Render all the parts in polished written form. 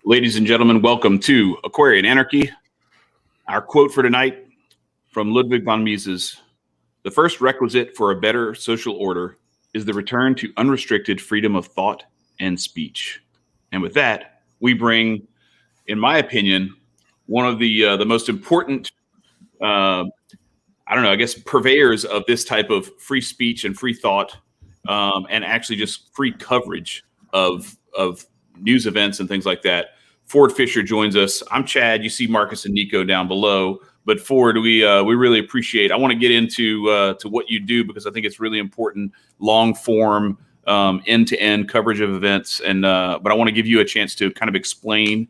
Ladies and gentlemen, welcome to Aquarian Anarchy. Our quote for tonight from Ludwig von Mises: "The first requisite for a better social order is the return to unrestricted freedom of thought and speech." And with that, we bring, in my opinion, one of the most important, purveyors of this type of free speech and free thought, and actually just free coverage of news events and things like that. Ford Fischer joins us. I'm Chad. You see Marcus and Nico down below. But Ford, we really appreciate. I want to get into to what you do, because I think it's really important, long form, end-to-end coverage of events. And but I want to give you a chance to kind of explain,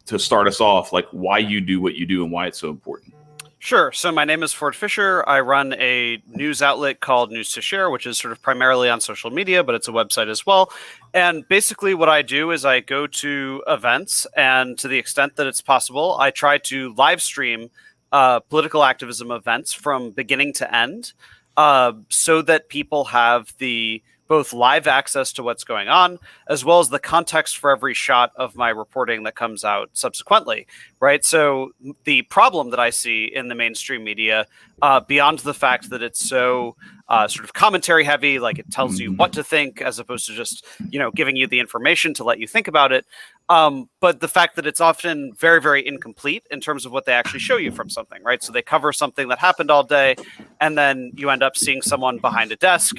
to start us off, like why you do what you do and why it's so important. Sure. So my name is Ford Fischer. I run a news outlet called News2Share, which is sort of primarily on social media, but it's a website as well. And basically what I do is I go to events, and to the extent that it's possible, I try to live stream political activism events from beginning to end, so that people have the both live access to what's going on, as well as the context for every shot of my reporting that comes out subsequently, right? So the problem that I see in the mainstream media, beyond the fact that it's so sort of commentary heavy, like it tells you what to think as opposed to just, giving you the information to let you think about it. But the fact that it's often very, very incomplete in terms of what they actually show you from something, right? So they cover something that happened all day, and then you end up seeing someone behind a desk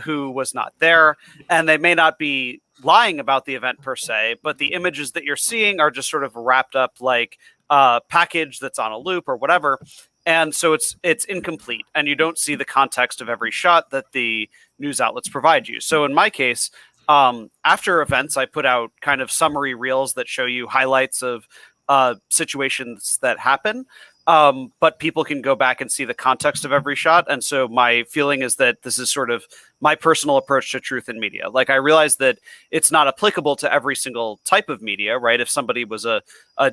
who was not there, and they may not be lying about the event per se, but the images that you're seeing are just sort of wrapped up like a package that's on a loop or whatever. And so it's incomplete, and you don't see the context of every shot that the news outlets provide you. So in my case, after events, I put out kind of summary reels that show you highlights of situations that happen. But people can go back and see the context of every shot. And so my feeling is that this is sort of my personal approach to truth in media. Like, I realize that it's not applicable to every single type of media, right? If somebody was a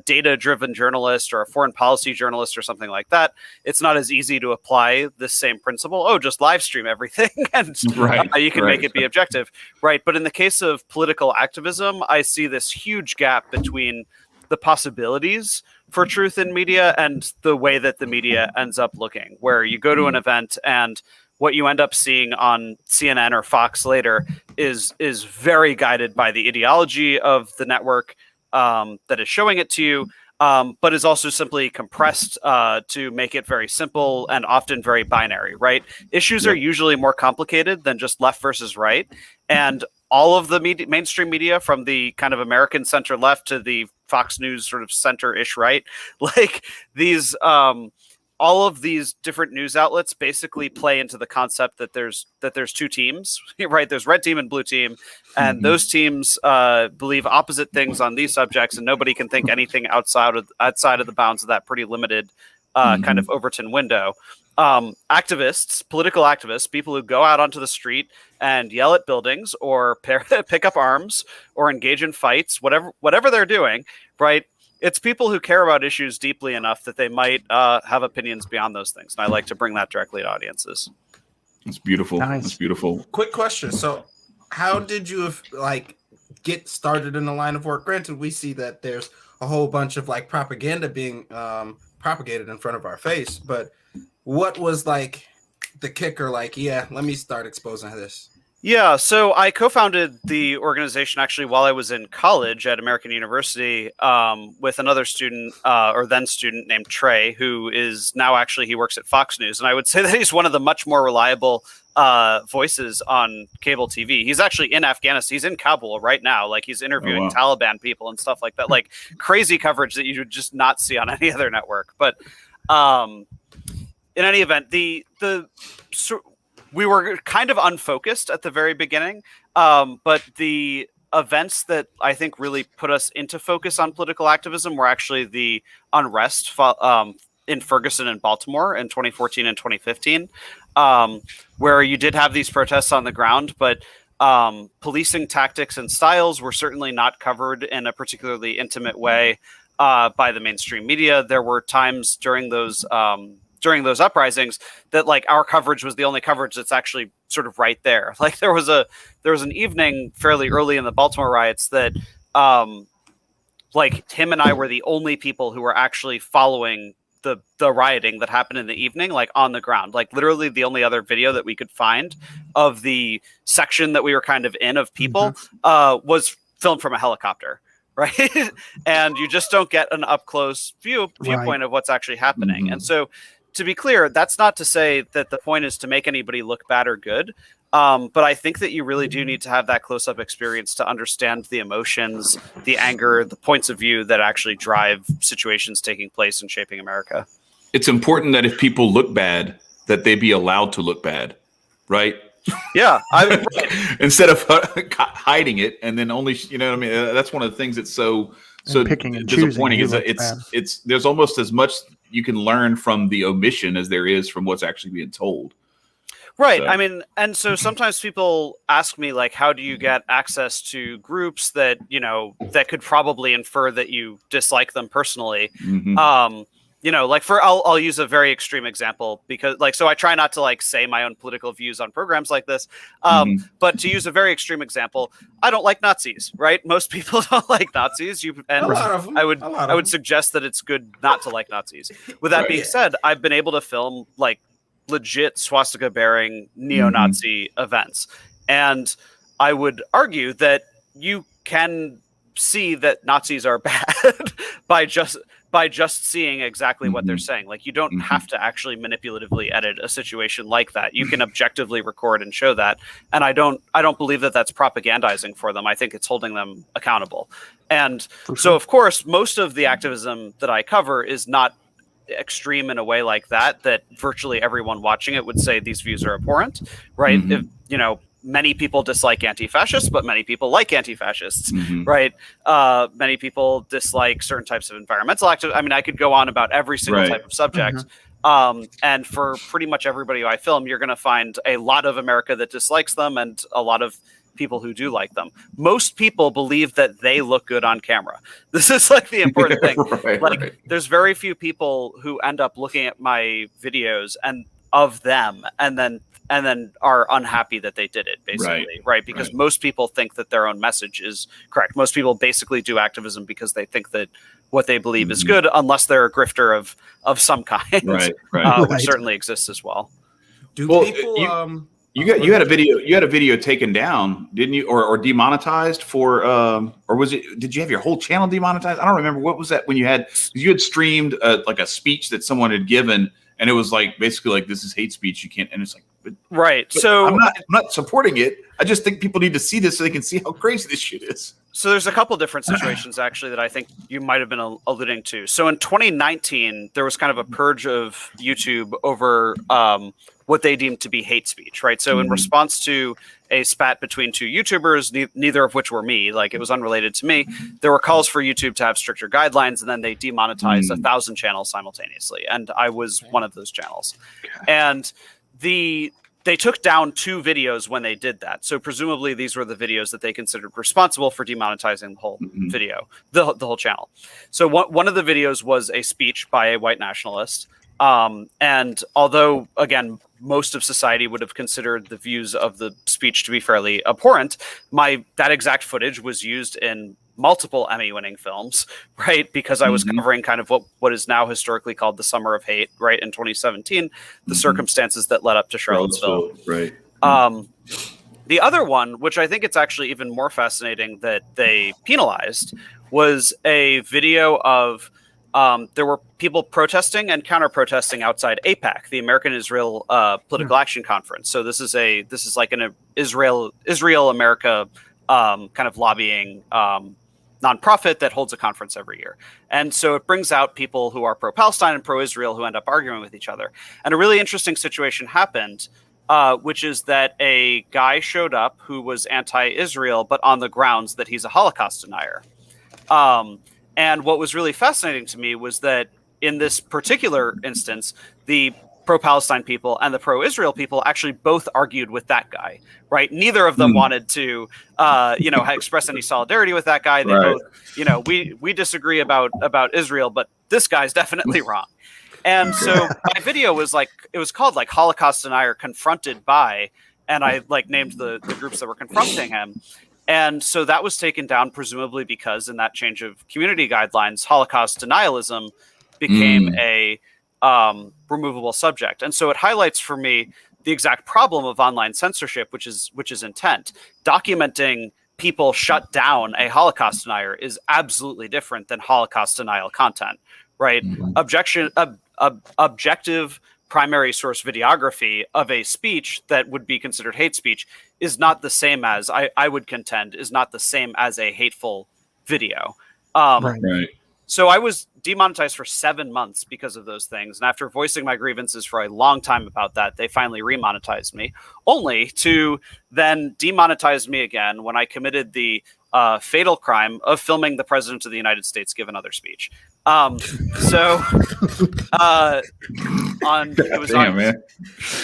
data-driven journalist or a foreign policy journalist or something like that, it's not as easy to apply this same principle. Oh, just live stream everything and you can make it be objective, right? But in the case of political activism, I see this huge gap between the possibilities for truth in media and the way that the media ends up looking, where you go to an event and what you end up seeing on CNN or Fox later is very guided by the ideology of the network that is showing it to you, but is also simply compressed to make it very simple and often very binary, right? Issues are usually more complicated than just left versus right. And all of the mainstream media, from the kind of American center left to the Fox News sort of center-ish right, like these, all of these different news outlets basically play into the concept that there's two teams, right? There's red team and blue team, and those teams believe opposite things on these subjects, and nobody can think anything outside of the bounds of that pretty limited kind of Overton window. Activists, political activists, people who go out onto the street and yell at buildings or pick up arms or engage in fights, whatever they're doing, right? It's people who care about issues deeply enough that they might have opinions beyond those things. And I like to bring that directly to audiences. It's beautiful. Nice. It's beautiful. Quick question. So how did you get started in the line of work? Granted, we see that there's a whole bunch of propaganda being propagated in front of our face, but what was the kicker? Let me start exposing this. Yeah, so I co-founded the organization actually while I was in college at American University with another student or then student named Trey, who is now he works at Fox News. And I would say that he's one of the much more reliable voices on cable TV. He's actually in Afghanistan. He's in Kabul right now. He's interviewing Taliban people and stuff like that. Crazy coverage that you would just not see on any other network. But in any event, we were kind of unfocused at the very beginning, but the events that I think really put us into focus on political activism were actually the unrest in Ferguson and Baltimore in 2014 and 2015, where you did have these protests on the ground, but policing tactics and styles were certainly not covered in a particularly intimate way by the mainstream media. There were times during those uprisings that our coverage was the only coverage that's actually sort of right there. There was an evening fairly early in the Baltimore riots that like him and I were the only people who were actually following the rioting that happened in the evening, like on the ground. Like literally the only other video that we could find of the section that we were kind of in of people was filmed from a helicopter, right? And you just don't get an up close viewpoint of what's actually happening. And so, to be clear, that's not to say that the point is to make anybody look bad or good. But I think that you really do need to have that close-up experience to understand the emotions, the anger, the points of view that actually drive situations taking place and shaping America. It's important that if people look bad, that they be allowed to look bad, right? Yeah. Instead of hiding it and then only, you know what I mean? That's one of the things that's so picking and disappointing is that choosing it's there's almost as much you can learn from the omission as there is from what's actually being told. Right. So. I mean, and so sometimes people ask me, like, how do you get access to groups that, you know, that could probably infer that you dislike them personally? You know, like I'll use a very extreme example because, like, so I try not to like say my own political views on programs like this. But to use a very extreme example, I don't like Nazis, right? Most people don't like Nazis. I would suggest that it's good not to like Nazis. With that being said, I've been able to film like legit swastika bearing neo-Nazi events. And I would argue that you can see that Nazis are bad by just seeing exactly what they're saying. Like, you don't have to actually manipulatively edit a situation like that. You can objectively record and show that. And I don't believe that that's propagandizing for them. I think it's holding them accountable. And so, of course, most of the activism that I cover is not extreme in a way like that virtually everyone watching it would say these views are abhorrent, right? If, you know, many people dislike anti-fascists, but many people like anti-fascists, right? Many people dislike certain types of environmental activism. I mean, I could go on about every single type of subject. And for pretty much everybody who I film, you're going to find a lot of America that dislikes them and a lot of people who do like them. Most people believe that they look good on camera. This is like the important thing. There's very few people who end up looking at my videos and of them and then are unhappy that they did it, basically, right? Because most people think that their own message is correct. Most people basically do activism because they think that what they believe is good, unless they're a grifter of some kind, which certainly exists as well. You had a video taken down, didn't you, or demonetized for, or was it? Did you have your whole channel demonetized? I don't remember. What was that when you had streamed like a speech that someone had given, and it was like basically like, this is hate speech. You can't, and it's like, but So I'm not supporting it. I just think people need to see this so they can see how crazy this shit is. So there's a couple different situations actually that I think you might have been alluding to. So in 2019, there was kind of a purge of YouTube over what they deemed to be hate speech, right? So in response to a spat between two YouTubers, neither of which were me, like it was unrelated to me, there were calls for YouTube to have stricter guidelines, and then they demonetized 1,000 channels simultaneously. And I was one of those channels. And they took down 2 videos when they did that. So presumably these were the videos that they considered responsible for demonetizing the whole video, the whole channel. So one of the videos was a speech by a white nationalist. And although, again, most of society would have considered the views of the speech to be fairly abhorrent, that exact footage was used in multiple Emmy-winning films, right? Because I was covering kind of what is now historically called the Summer of Hate, right? In 2017, the circumstances that led up to Charlottesville. Right. The other one, which I think it's actually even more fascinating that they penalized, was a video of there were people protesting and counter-protesting outside AIPAC, the American Israel Political Action Conference. So this is like an Israel America kind of lobbying nonprofit that holds a conference every year. And so it brings out people who are pro-Palestine and pro-Israel who end up arguing with each other. And a really interesting situation happened, which is that a guy showed up who was anti-Israel, but on the grounds that he's a Holocaust denier. And what was really fascinating to me was that in this particular instance, the pro-Palestine people and the pro-Israel people actually both argued with that guy, right? Neither of them wanted to, express any solidarity with that guy. They both, we disagree about Israel, but this guy's definitely wrong. And so my video was it was called like Holocaust Denier Confronted By, and I like named the groups that were confronting him. And so that was taken down, presumably because in that change of community guidelines, Holocaust denialism became a removable subject. And so it highlights for me the exact problem of online censorship, which is intent. Documenting people shut down a Holocaust denier is absolutely different than Holocaust denial content, right? Objective primary source videography of a speech that would be considered hate speech is not the same as, I would contend, is not the same as a hateful video. Right. So I was demonetized for 7 months because of those things. And after voicing my grievances for a long time about that, they finally remonetized me, only to then demonetize me again when I committed the fatal crime of filming the President of the United States give another speech. Man.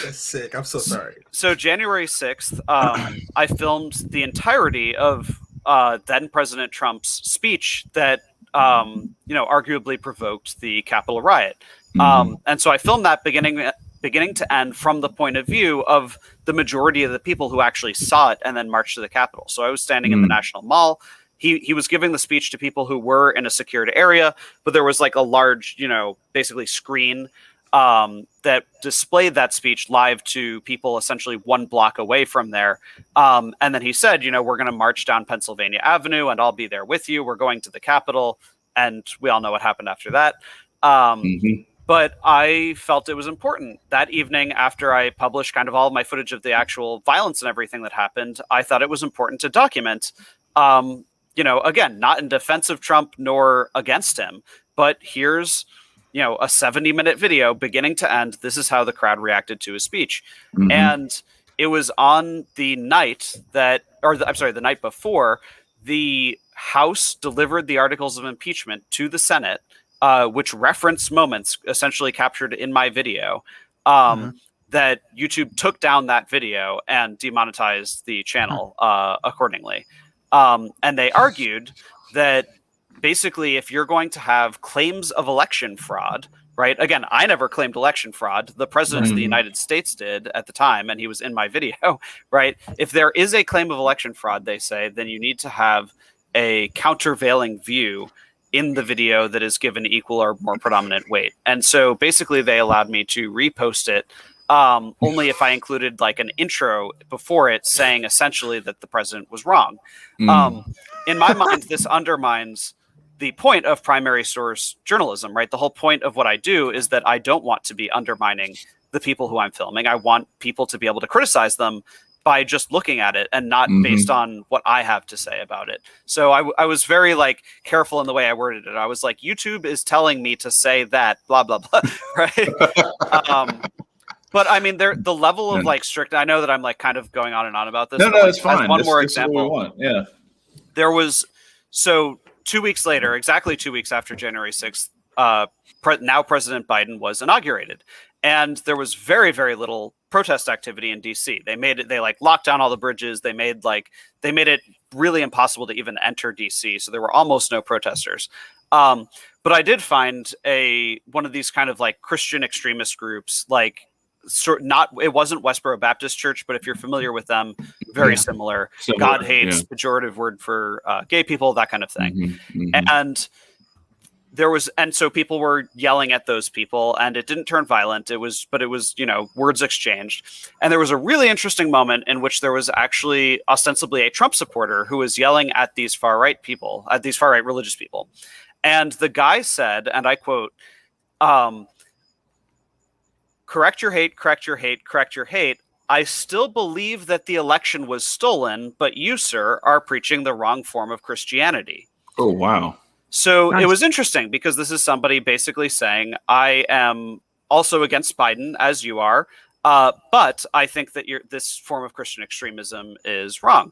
That's sick. I'm so sorry. So January 6th, I filmed the entirety of then President Trump's speech that arguably provoked the Capitol riot. And so I filmed that beginning to end from the point of view of the majority of the people who actually saw it and then marched to the Capitol. So I was standing in the National Mall. He was giving the speech to people who were in a secured area, but there was like a large, basically screen that displayed that speech live to people essentially 1 block away from there. And then he said, we're going to march down Pennsylvania Avenue and I'll be there with you. We're going to the Capitol. And we all know what happened after that. But I felt it was important that evening after I published kind of all of my footage of the actual violence and everything that happened. I thought it was important to document, again, not in defense of Trump nor against him, but here's, a 70-minute video beginning to end. This is how the crowd reacted to his speech. And it was on the night the night before, the House delivered the articles of impeachment to the Senate, which reference moments essentially captured in my video, that YouTube took down that video and demonetized the channel accordingly. And they argued that basically if you're going to have claims of election fraud, right? Again, I never claimed election fraud. The president of the United States did at the time, and he was in my video, right? If there is a claim of election fraud, they say, then you need to have a countervailing view in the video that is given equal or more predominant weight. And so basically they allowed me to repost it only if I included like an intro before it saying essentially that the president was wrong. In my mind, this undermines the point of primary source journalism, right? The whole point of what I do is that I don't want to be undermining the people who I'm filming. I want people to be able to criticize them by just looking at it and not based on what I have to say about it. So I was very careful in the way I worded it. I was like, YouTube is telling me to say that, blah, blah, blah, right? But I mean, the level of strict, I know that I'm kind of going on and on about this. No, it's fine. One more this example. Is what we want. Yeah. There was, so 2 weeks later, exactly 2 weeks after January 6th, now President Biden was inaugurated. And there was very, very little protest activity in DC. They locked down all the bridges. They made it really impossible to even enter DC. So there were almost no protesters. But I did find one of these kind of Christian extremist groups, it wasn't Westboro Baptist Church, but if you're familiar with them, very similar. God hates, pejorative word for gay people, that kind of thing. And so people were yelling at those people, and it didn't turn violent. It was words exchanged. And there was a really interesting moment in which there was actually ostensibly a Trump supporter who was yelling at these far-right people, at these far-right religious people. And the guy said, and I quote, correct your hate, correct your hate, correct your hate. I still believe that the election was stolen, but you, sir, are preaching the wrong form of Christianity. Oh, wow. So Nice. It was interesting because this is somebody basically saying, I am also against Biden, as you are, but I think that this form of Christian extremism is wrong.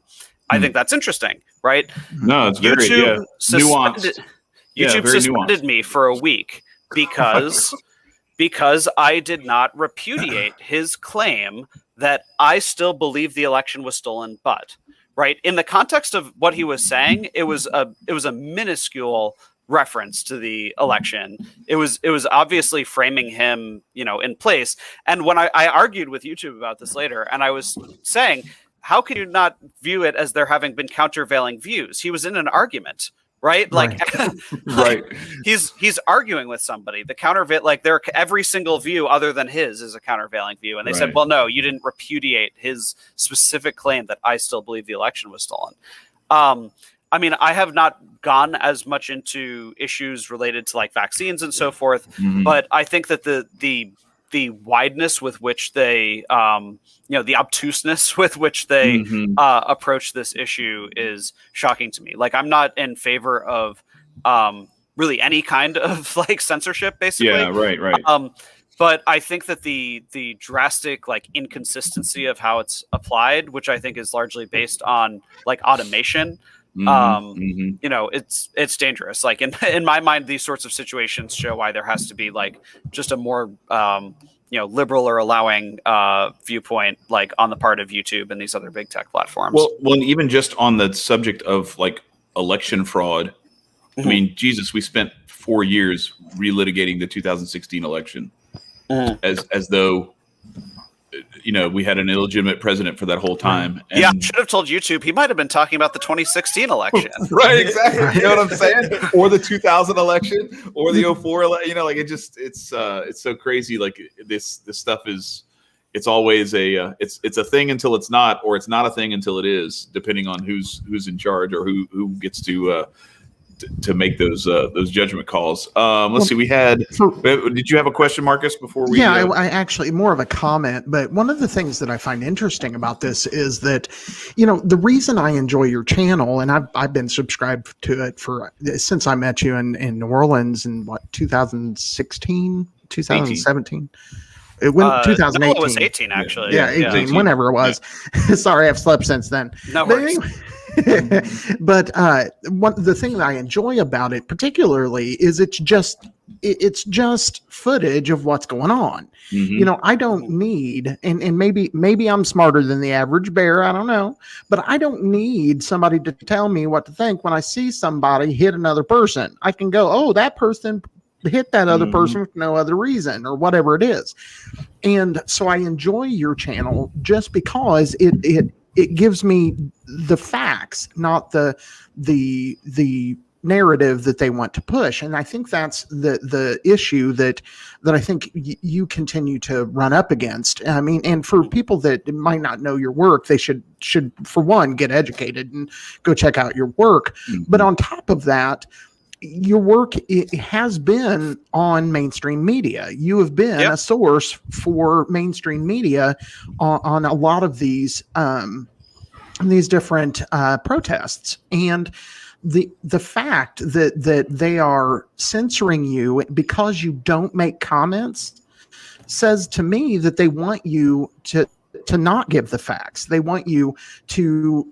I think that's interesting, right? No, it's very nuanced. YouTube suspended me for a week because I did not repudiate his claim that I still believe the election was stolen, but right in the context of what he was saying, it was a minuscule reference to the election. It was obviously framing him, in place. And when I argued with YouTube about this later, and I was saying, how can you not view it as there having been countervailing views? He was in an argument, right? Like, Right. he's arguing with somebody. The every single view other than his is a countervailing view. And they said, well, no, you didn't repudiate his specific claim that I still believe the election was stolen. I mean, I have not gone as much into issues related to like vaccines and so forth, but I think that the wideness with which they, the obtuseness with which they approach this issue is shocking to me. Like, I'm not in favor of really any kind of like censorship, basically. Yeah, right. But I think that the drastic like inconsistency of how it's applied, which I think is largely based on like automation, it's dangerous. Like in my mind, these sorts of situations show why there has to be like just a more liberal or allowing viewpoint, like on the part of YouTube and these other big tech platforms. Well, and even just on the subject of like election fraud, I mean, Jesus, we spent 4 years relitigating the 2016 election as though we had an illegitimate president for that whole time. And I should have told YouTube he might have been talking about the 2016 election. Right, exactly. You know what I'm saying? Or the 2000 election, or the 04 election. Like it's so crazy. Like this stuff it's always it's a thing until it's not, or it's not a thing until it is, depending on who's in charge or who gets to make those judgment calls. Let's see. Did you have a question, Marcus, before we? Yeah, I actually more of a comment. But one of the things that I find interesting about this is that, the reason I enjoy your channel, and I've been subscribed to it since I met you in New Orleans in 2016, 2017. 2018. No, it was 18 actually. Yeah, 18. Whenever it was. Yeah. Sorry, I've slept since then. No worries. Anyway, but the thing that I enjoy about it particularly is it's just footage of what's going on. I don't need, and maybe I'm smarter than the average bear, I don't know, but I don't need somebody to tell me what to think. When I see somebody hit another person, I can go, oh, that person hit that other person for no other reason, or whatever it is. And so I enjoy your channel just because it gives me the facts, not the narrative that they want to push. And I think that's the issue that I think you continue to run up against. I mean, and for people that might not know your work, they should for one get educated and go check out your work. But on top of that, your work has been on mainstream media. You have been a source for mainstream media on a lot of these different protests. And the fact that they are censoring you because you don't make comments says to me that they want you to not give the facts. They want you to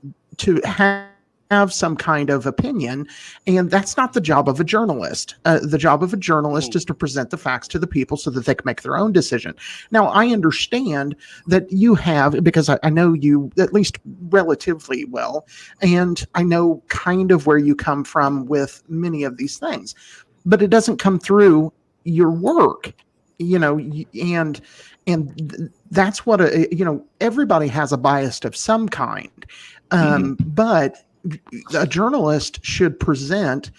have some kind of opinion, and that's not the job of a journalist. The job of a journalist is to present the facts to the people so that they can make their own decision. Now, I understand that you have, because I know you at least relatively well, and I know kind of where you come from with many of these things, but it doesn't come through your work, and that's what everybody has a bias of some kind, but a journalist should present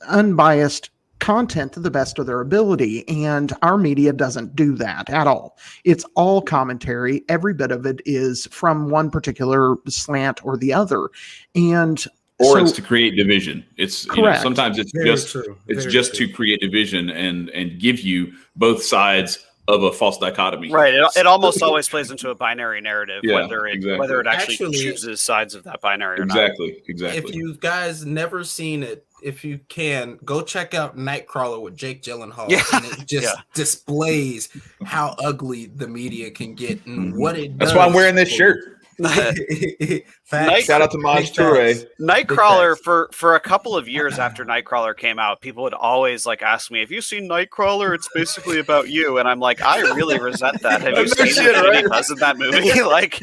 unbiased content to the best of their ability, and our media doesn't do that at all. It's all commentary. Every bit of it is from one particular slant or the other, and it's to create division. It's sometimes it's Very just true. it's Very just true. to create division and give you both sides of a false dichotomy. Right. It almost always plays into a binary narrative, Yeah, whether it exactly. actually chooses sides of that binary or not. Exactly. If you guys never seen it, if you can, go check out Nightcrawler with Jake Gyllenhaal. Yeah. And it just displays how ugly the media can get and what it does. That's why I'm wearing this shirt. Facts. Shout out to Maj Big Toure. facts. Nightcrawler, Big facts. for a couple of years after Nightcrawler came out, people would always like ask me, "Have you seen Nightcrawler? It's basically about you." And I'm like, I really resent that. Have you seen shit, any right? buzz of that movie? Like,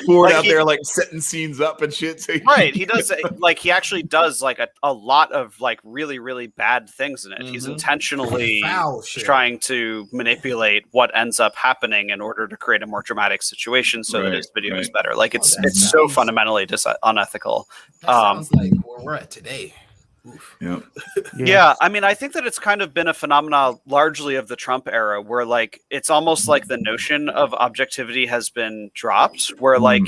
Ford like out there like setting scenes up and shit. So right? He does like he actually does like a lot of like really really bad things in it. He's intentionally Foul shit. trying to manipulate what ends up happening in order to create a more dramatic situation, so that his video video is Right. better. Like Oh, it's that so sounds- fundamentally unethical. That sounds like where we're at today. Oof. Yeah. Yeah, I mean, I think that it's kind of been a phenomenon largely of the Trump era where like it's almost like the notion of objectivity has been dropped where like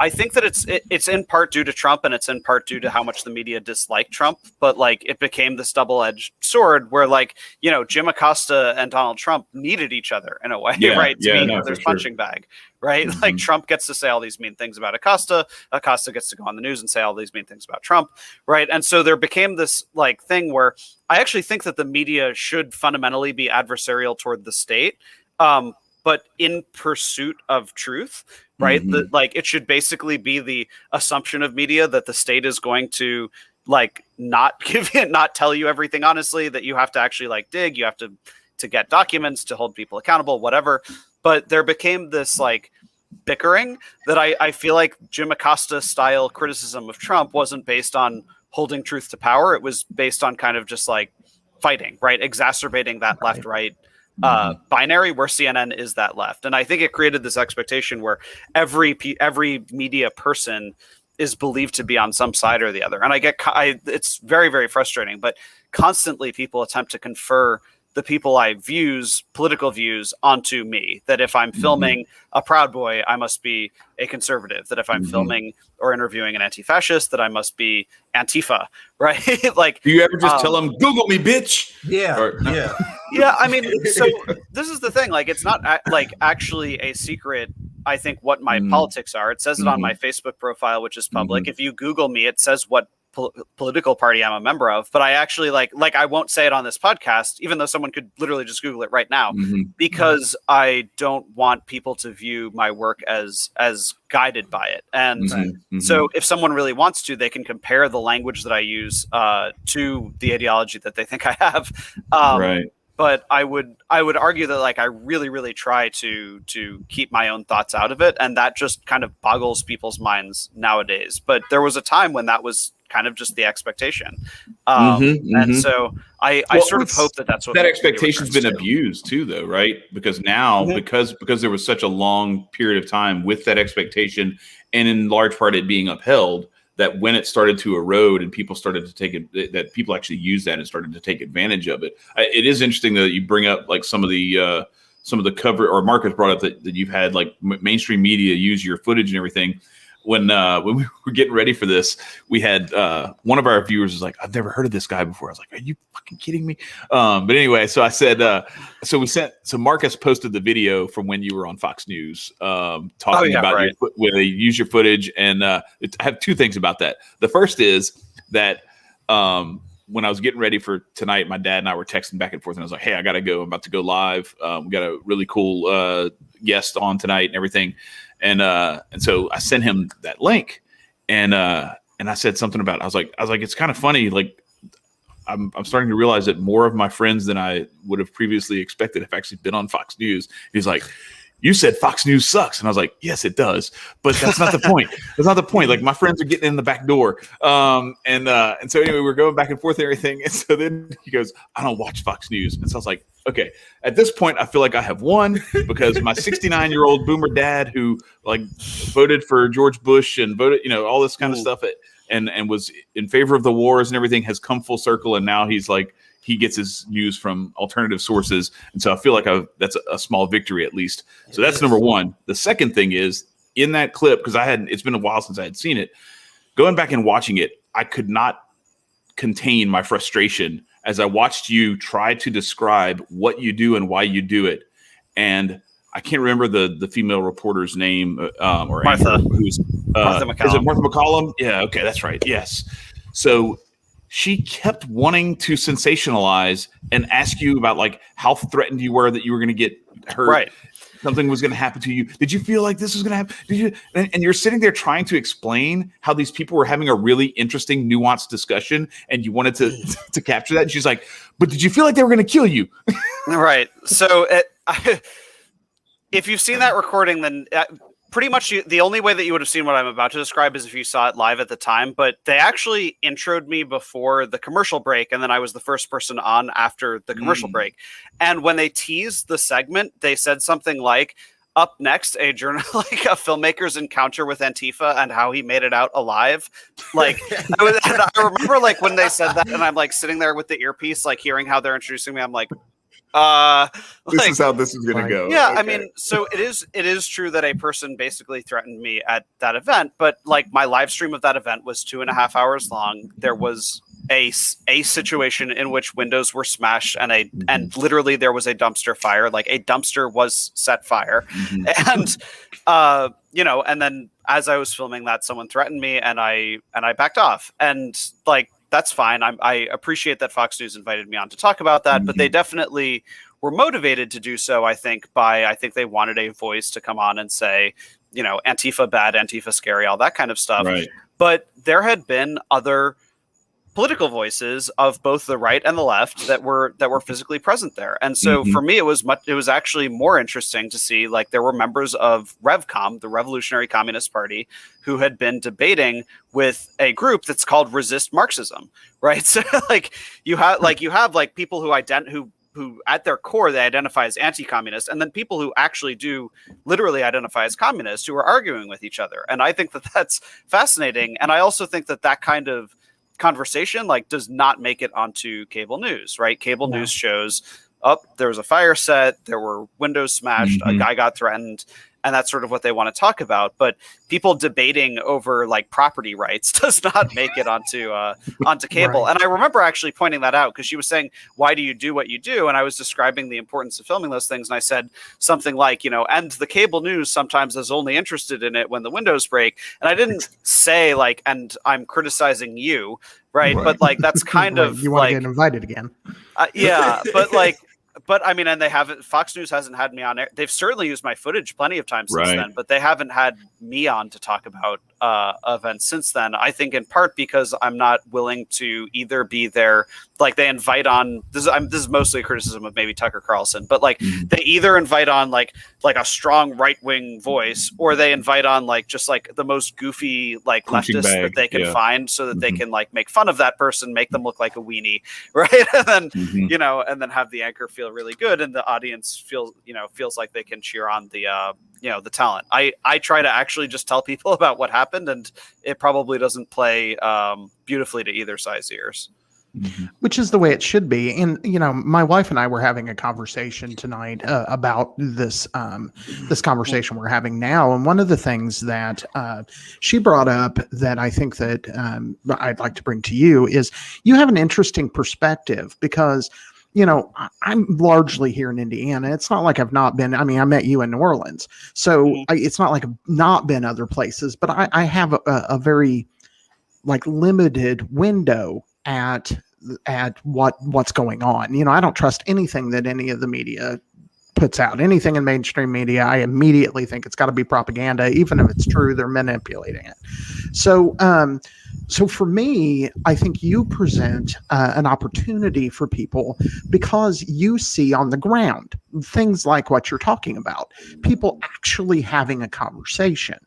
I think that it's in part due to Trump and it's in part due to how much the media disliked Trump, but like it became this double-edged sword where like, you know, Jim Acosta and Donald Trump needed each other in a way, Yeah, right? To yeah, be no, each other's for sure. punching bag, right? Like Trump gets to say all these mean things about Acosta, Acosta gets to go on the news and say all these mean things about Trump, right? And so there became this like thing where I actually think that the media should fundamentally be adversarial toward the state, but in pursuit of truth, right? Like it should basically be the assumption of media that the state is going to like not give it, not tell you everything honestly, that you have to actually like dig, you have to get documents to hold people accountable, whatever. But there became this like bickering that I feel like Jim Acosta style criticism of Trump wasn't based on holding truth to power. It was based on kind of just like fighting, right? Exacerbating that left-right binary where CNN is that left. And I think it created this expectation where every media person is believed to be on some side or the other. And it's very, very frustrating, but constantly people attempt to confer the people political views onto me, that if I'm filming a Proud Boy, I must be a conservative, that if I'm filming or interviewing an anti-fascist, that I must be Antifa, right? Like, Do you ever just tell them, Google me, bitch? Yeah, yeah. Yeah, I mean, so this is the thing. Like, it's not like actually a secret. I think what my politics are. It says it on my Facebook profile, which is public. If you Google me, it says what political party I'm a member of. But I actually like I won't say it on this podcast, even though someone could literally just Google it right now, because I don't want people to view my work as guided by it. And so if someone really wants to, they can compare the language that I use to the ideology that they think I have. Right. But I would argue that like I really, really try to keep my own thoughts out of it, and that just kind of boggles people's minds nowadays. But there was a time when that was kind of just the expectation, and so I sort of hope that that's what that expectation's been abused too, though, right? Because now, because there was such a long period of time with that expectation, and in large part it being upheld, that when it started to erode and people started to take it, that people actually used that and started to take advantage of it. It is interesting that you bring up like some of the cover, or Marcus brought up that you've had like mainstream media use your footage and everything. When we were getting ready for this, we had one of our viewers was like, "I've never heard of this guy before." I was like, "Are you fucking kidding me?" But anyway, so I said, so Marcus posted the video from when you were on Fox News, talking about where they use your footage, and I have two things about that. The first is that when I was getting ready for tonight, my dad and I were texting back and forth, and I was like, "Hey, I gotta go. I'm about to go live. We got a really cool guest on tonight and everything." And so I sent him that link, and I said something about, I was like, it's kind of funny. Like I'm starting to realize that more of my friends than I would have previously expected have actually been on Fox News. He's like, "You said Fox News sucks." And I was like, "Yes, it does. But that's not the point. That's not the point. Like my friends are getting in the back door." And so anyway, we're going back and forth and everything. And so then he goes, "I don't watch Fox News." And so I was like, okay, at this point, I feel like I have won, because my 69-year-old boomer dad who like voted for George Bush and voted, all this kind of stuff, and was in favor of the wars and everything, has come full circle. And now he's like, he gets his news from alternative sources. And so I feel like that's a small victory at least. So that's number one. The second thing is, in that clip, because it's been a while since I had seen it, going back and watching it, I could not contain my frustration as I watched you try to describe what you do and why you do it. And I can't remember the female reporter's name, or Martha. Who's Martha McCallum. Is it Martha McCallum? Yeah. Okay. That's right. Yes. So she kept wanting to sensationalize and ask you about like how threatened you were that you were going to get hurt. Right. Something was going to happen to you. Did you feel like this was going to happen? Did you? And you're sitting there trying to explain how these people were having a really interesting, nuanced discussion, and you wanted to capture that. And she's like, "But did you feel like they were going to kill you?" Right. So if you've seen that recording, then pretty much the only way that you would have seen what I'm about to describe is if you saw it live at the time. But they actually introed me before the commercial break, and then I was the first person on after the commercial break. And when they teased the segment, they said something like, up next a journal like a filmmaker's encounter with Antifa and how he made it out alive. Like I remember like when they said that, and I'm like sitting there with the earpiece, like hearing how they're introducing me. I'm like, this is how this is going to go. Yeah, okay. I mean, so it is true that a person basically threatened me at that event, but like my live stream of that event was 2.5 hours long. There was a situation in which windows were smashed and literally there was a dumpster fire. Like a dumpster was set fire, and and then as I was filming that, someone threatened me, and I backed off, and like that's fine. I appreciate that Fox News invited me on to talk about that, but they definitely were motivated to do so. I think they wanted a voice to come on and say, Antifa bad, Antifa scary, all that kind of stuff. Right. But there had been other political voices of both the right and the left that were physically present there. And so for me, it was actually more interesting to see, like, there were members of RevCom, the Revolutionary Communist Party, who had been debating with a group that's called Resist Marxism, right? So you have people who at their core, they identify as anti-communist, and then people who actually do literally identify as communists who are arguing with each other. And I think that that's fascinating. And I also think that that kind of conversation does not make it onto cable news, right? Cable news shows there was a fire set, there were windows smashed, a guy got threatened, and that's sort of what they want to talk about. But people debating over like property rights does not make it onto cable. Right. And I remember actually pointing that out because she was saying, why do you do what you do? And I was describing the importance of filming those things. And I said something like, and the cable news sometimes is only interested in it when the windows break. And I didn't say and I'm criticizing you. Right. But that's kind of you want to get invited again. Yeah. But I mean, and they haven't. Fox News hasn't had me on air. They've certainly used my footage plenty of times since then, but they haven't had me on to talk about events since then. I think in part because I'm not willing to either be there. Like they invite on. This is mostly a criticism of maybe Tucker Carlson, but they either invite on like a strong right wing voice, or they invite on just the most goofy leftist that they can find, so that they can make fun of that person, make them look like a weenie, right? And then and then have the anchor feel really good, and the audience feels like they can cheer on the talent. I try to actually just tell people about what happened, and it probably doesn't play beautifully to either side's ears. Which is the way it should be. And, my wife and I were having a conversation tonight about this conversation we're having now. And one of the things that she brought up that I think that I'd like to bring to you is you have an interesting perspective because, I'm largely here in Indiana. It's not like I've not been, I met you in New Orleans. So it's not like I've not been other places, but I have a very limited window at what's going on. I don't trust anything that any of the media puts out. Anything in mainstream media, I immediately think it's got to be propaganda. Even if it's true, they're manipulating it. So for me, I think you present an opportunity for people because you see on the ground things like what you're talking about, people actually having a conversation.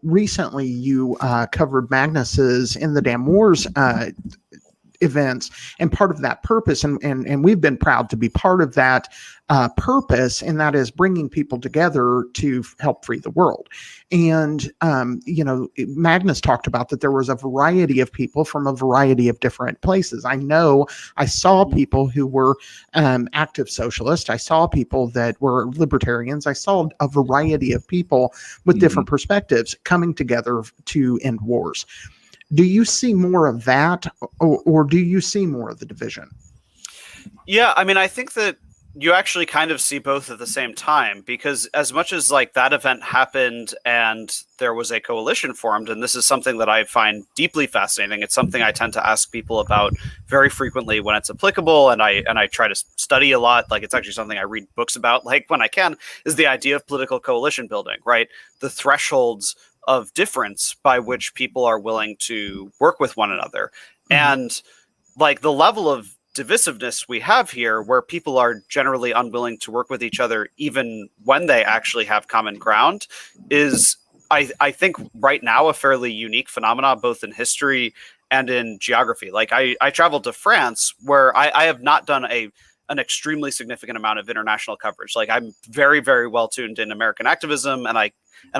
Recently you covered Magnus's In the Damn Wars events, and part of that purpose, and we've been proud to be part of that purpose, and that is bringing people together to help free the world. And Magnus talked about that there was a variety of people from a variety of different places. I saw people who were active socialists. I saw people that were libertarians. I saw a variety of people with different perspectives coming together to end wars. Do you see more of that, or do you see more of the division? Yeah, I think that you actually kind of see both at the same time, because as much as that event happened and there was a coalition formed, and this is something that I find deeply fascinating. It's something I tend to ask people about very frequently when it's applicable, and I try to study a lot. It's actually something I read books about when I can, is the idea of political coalition building, right? The thresholds of difference by which people are willing to work with one another. And the level of divisiveness we have here, where people are generally unwilling to work with each other even when they actually have common ground, is I think right now a fairly unique phenomenon, both in history and in geography. I traveled to France, where I have not done a an extremely significant amount of international coverage. Like I'm very, very well tuned in American activism, and I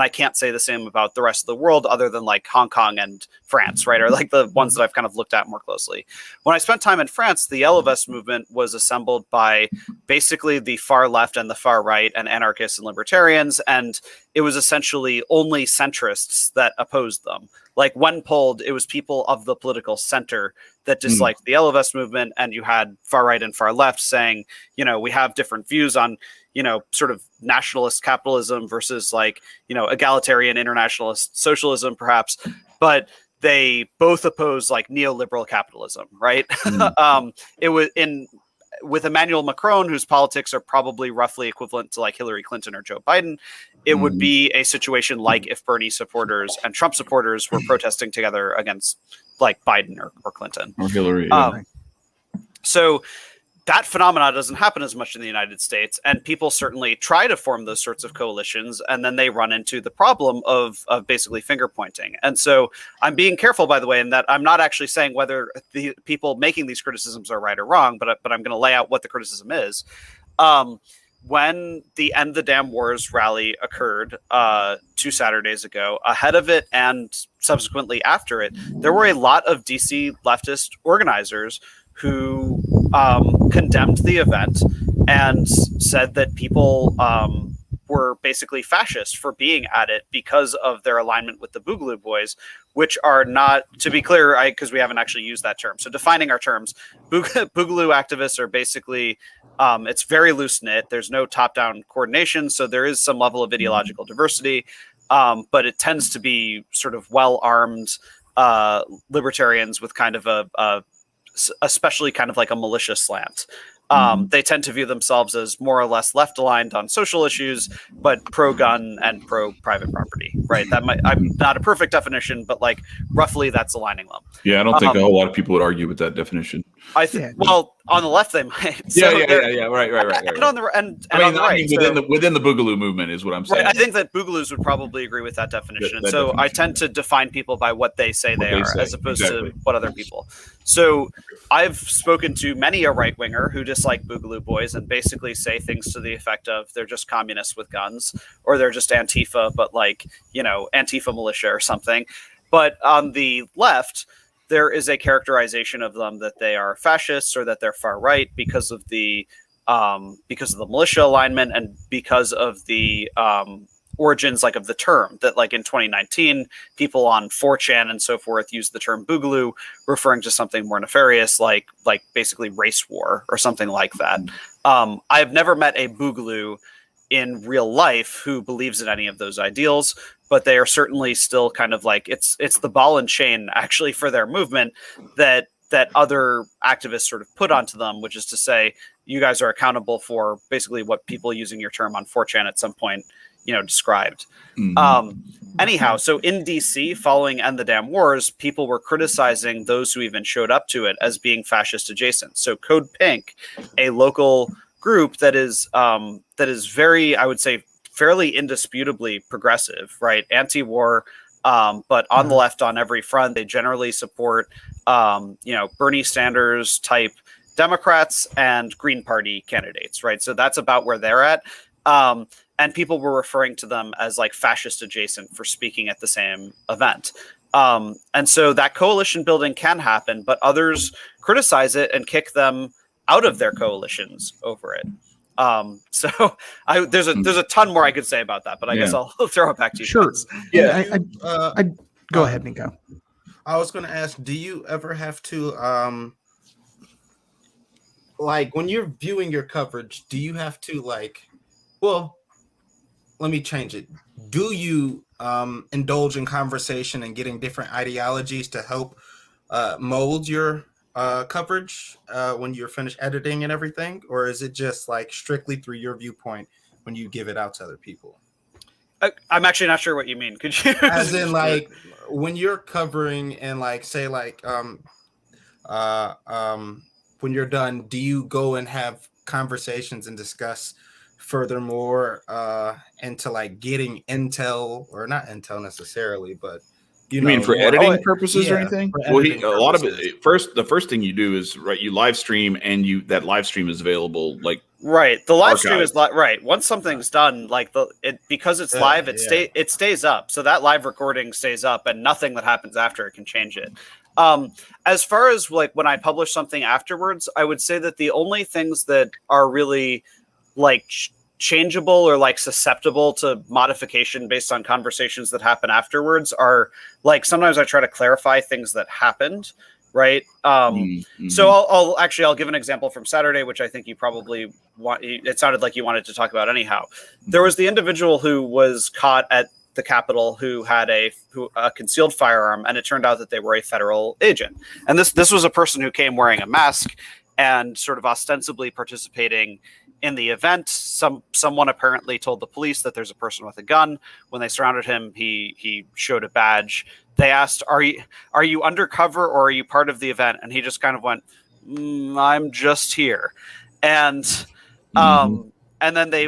can't say the same about the rest of the world other than like Hong Kong and France, right? Or like the ones that I've kind of looked at more closely. When I spent time in France, the Yellow Vest movement was assembled by basically the far left and the far right and anarchists and libertarians. And it was essentially only centrists that opposed them. Like when polled, it was people of the political center that disliked the Yellow Vest movement. And you had far right and far left saying, you know, we have different views on, you know, sort of nationalist capitalism versus like, you know, egalitarian internationalist socialism, perhaps. But they both oppose like neoliberal capitalism, right? It was with Emmanuel Macron, whose politics are probably roughly equivalent to like Hillary Clinton or Joe Biden, it would be a situation like if Bernie supporters and Trump supporters were protesting together against like Biden or Clinton. Or Hillary. So that phenomena doesn't happen as much in the United States, and people certainly try to form those sorts of coalitions, and then they run into the problem of basically finger pointing. And so I'm being careful, by the way, in that I'm not actually saying whether the people making these criticisms are right or wrong, but I'm going to lay out what the criticism is. When the End the Damn Wars rally occurred 2 Saturdays ago, ahead of it and subsequently after it, there were a lot of DC leftist organizers who condemned the event and said that people were basically fascist for being at it because of their alignment with the Boogaloo Boys, which are not, to be clear, because we haven't actually used that term. So defining our terms, Boogaloo activists are basically, it's very loose-knit. There's no top-down coordination, so there is some level of ideological diversity, but it tends to be sort of well-armed libertarians with kind of especially kind of like a malicious slant. They tend to view themselves as more or less left aligned on social issues, but pro-gun and pro-private property, right? I'm not a perfect definition, but like roughly that's aligning them. Yeah, I don't think a whole lot of people would argue with that definition. Well, on the left they might. So right. And on the within the Boogaloo movement is what I'm saying. Right, I think that Boogaloos would probably agree with that definition. And so I tend to define people by what they say they are, as opposed to what other people. So I've spoken to many a right winger who dislike Boogaloo Boys and basically say things to the effect of they're just communists with guns, or they're just Antifa, but like, you know, Antifa militia or something. But on the left, there is a characterization of them that they are fascists or that they're far right because of the militia alignment and because of the origins like of the term that like in 2019 people on 4chan and so forth used the term Boogaloo referring to something more nefarious like basically race war or something like that. I've never met a Boogaloo in real life who believes in any of those ideals, but they are certainly still kind of like it's the ball and chain actually for their movement that other activists sort of put onto them, which is to say you guys are accountable for basically what people using your term on 4chan at some point, you know, described. Anyhow, so in DC, following End the Damn Wars, people were criticizing those who even showed up to it as being fascist adjacent. So Code Pink, a local group that is very, I would say, fairly indisputably progressive, right? Anti-war, but on the left on every front. They generally support, you know, Bernie Sanders type Democrats and Green Party candidates, right? So that's about where they're at. And people were referring to them as like fascist adjacent for speaking at the same event. And so that coalition building can happen, but others criticize it and kick them out of their coalitions over it. So there's a ton more I could say about that, but I guess I'll throw it back to you. Sure. Guys. Yeah. I go ahead, Nico. I was going to ask, do you ever have to, like when you're viewing your coverage, do you have to let me change it. Do you indulge in conversation and getting different ideologies to help mold your coverage when you're finished editing and everything? Or is it just like strictly through your viewpoint when you give it out to other people? I'm actually not sure what you mean. Could you? As in like when you're covering and like say like when you're done, do you go and have conversations and discuss furthermore into like getting intel, or not intel necessarily, but You mean for editing purposes or anything? Well, a lot of it. The first thing you do is you live stream, and that live stream is available like the live stream is right. Once something's done, like because it's live, it stays up. So that live recording stays up, and nothing that happens after it can change it. As far as like when I publish something afterwards, I would say that the only things that are really like changeable or like susceptible to modification based on conversations that happen afterwards are like sometimes I try to clarify things that happened, right? So I'll give an example from Saturday, which I think you probably want. It sounded like you wanted to talk about anyhow. There was the individual who was caught at the Capitol who had a concealed firearm, and it turned out that they were a federal agent. And this was a person who came wearing a mask and sort of ostensibly participating in the event. Someone apparently told the police that there's a person with a gun. When they surrounded him, he showed a badge. They asked, "Are you undercover or are you part of the event?" And he just kind of went, "I'm just here." And then they,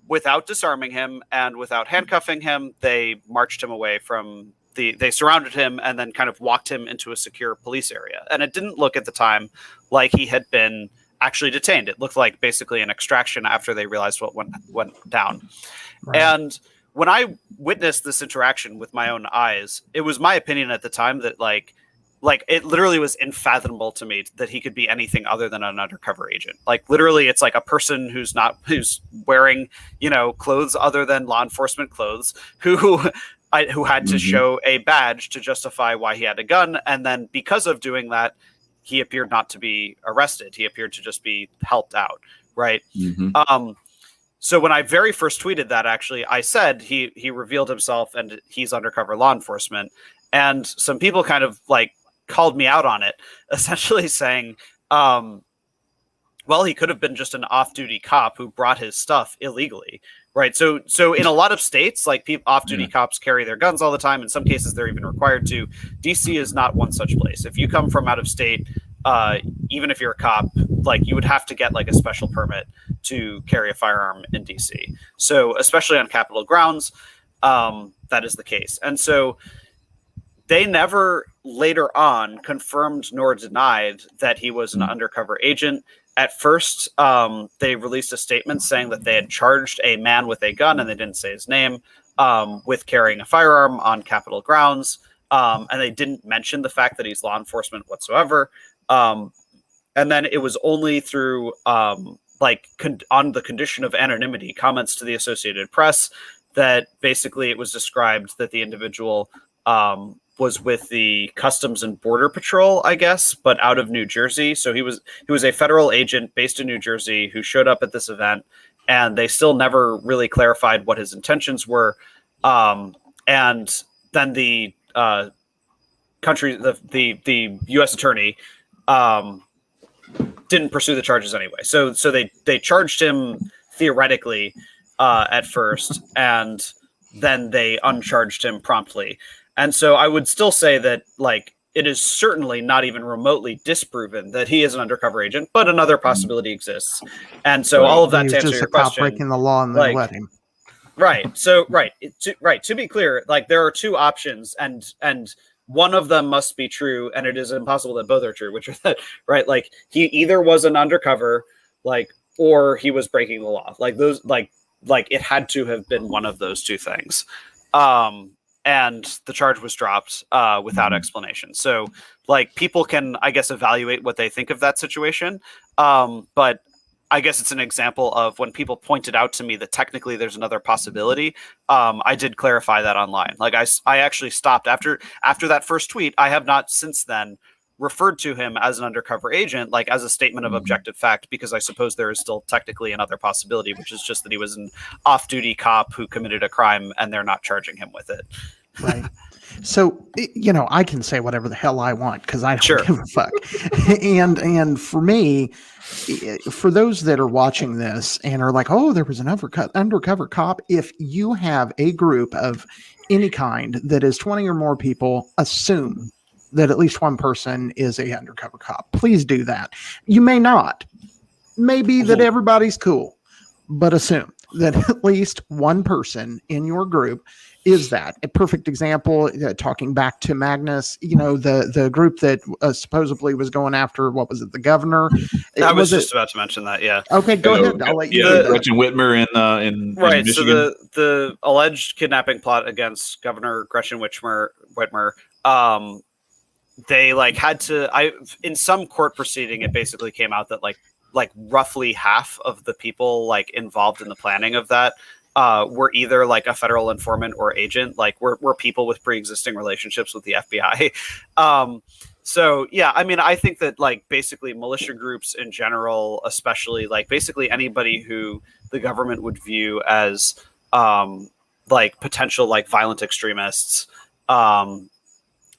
without disarming him and without handcuffing him, they marched him away from they surrounded him and then kind of walked him into a secure police area. And it didn't look at the time like he had been actually detained. It looked like basically an extraction after they realized what went down. Right. And when I witnessed this interaction with my own eyes, it was my opinion at the time that like it literally was unfathomable to me that he could be anything other than an undercover agent. Like literally it's like a person who's wearing, clothes other than law enforcement clothes, who had to show a badge to justify why he had a gun. And then because of doing that, he appeared not to be arrested. He appeared to just be helped out. Right. So when I very first tweeted that, actually, I said he revealed himself and he's undercover law enforcement. And some people kind of like called me out on it, essentially saying, well, he could have been just an off-duty cop who brought his stuff illegally. Right. So in a lot of states, like off-duty cops carry their guns all the time. In some cases, they're even required to. DC is not one such place. If you come from out of state, even if you're a cop, like you would have to get like a special permit to carry a firearm in DC. So especially on Capitol grounds, that is the case. And so they never later on confirmed nor denied that he was an undercover agent. At first, they released a statement saying that they had charged a man with a gun, and they didn't say his name, with carrying a firearm on Capitol grounds. And they didn't mention the fact that he's law enforcement whatsoever. And then it was only through on the condition of anonymity comments to the Associated Press that basically it was described that the individual was with the Customs and Border Patrol, I guess, but out of New Jersey. So he was a federal agent based in New Jersey who showed up at this event, and they still never really clarified what his intentions were. And then the U.S. attorney didn't pursue the charges anyway. So they charged him theoretically at first, and then they uncharged him promptly. And so I would still say that, like, it is certainly not even remotely disproven that he is an undercover agent, but another possibility exists. And so all of that to answer your question, breaking the law and they let him. Right. So to be clear, like there are two options, and one of them must be true, and it is impossible that both are true. Which are that right? Like he either was an undercover, or he was breaking the law. Like those, like it had to have been one of those two things. And the charge was dropped without explanation. So, like, people can, I guess, evaluate what they think of that situation. But I guess it's an example of when people pointed out to me that technically there's another possibility. I did clarify that online. Like, I actually stopped after that first tweet. I have not since then referred to him as an undercover agent, like as a statement of objective fact, because I suppose there is still technically another possibility, which is just that he was an off-duty cop who committed a crime and they're not charging him with it. Right. So, I can say whatever the hell I want because I don't give a fuck. and for me, for those that are watching this and are like, oh, there was an undercover cop. If you have a group of any kind that is 20 or more people, assume that at least one person is a undercover cop. Please do that. You may not. Maybe that everybody's cool, but assume. that at least one person in your group is that. A perfect example, talking back to Magnus, the group that supposedly was going after, what was it, the governor? I was just about to mention that, yeah. Okay, go ahead. I'll let you do that. Gretchen Whitmer in Right, Michigan. so the alleged kidnapping plot against Governor Gretchen Whitmer, they had to, in some court proceeding, it basically came out that like roughly half of the people involved in the planning of that were either like a federal informant or agent, were people with pre-existing relationships with the FBI. So yeah, I mean, I think that basically militia groups in general, especially basically anybody who the government would view as potential violent extremists.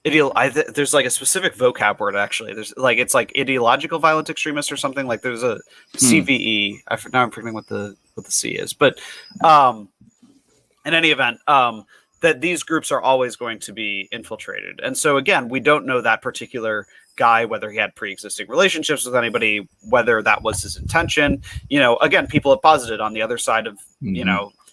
There's a specific vocab word actually. There's it's ideological violent extremist or something. There's a CVE. Now I'm forgetting what the C is, but in any event, that these groups are always going to be infiltrated. And so again, we don't know that particular guy, whether he had pre-existing relationships with anybody, whether that was his intention. Again, people have posited on the other side of,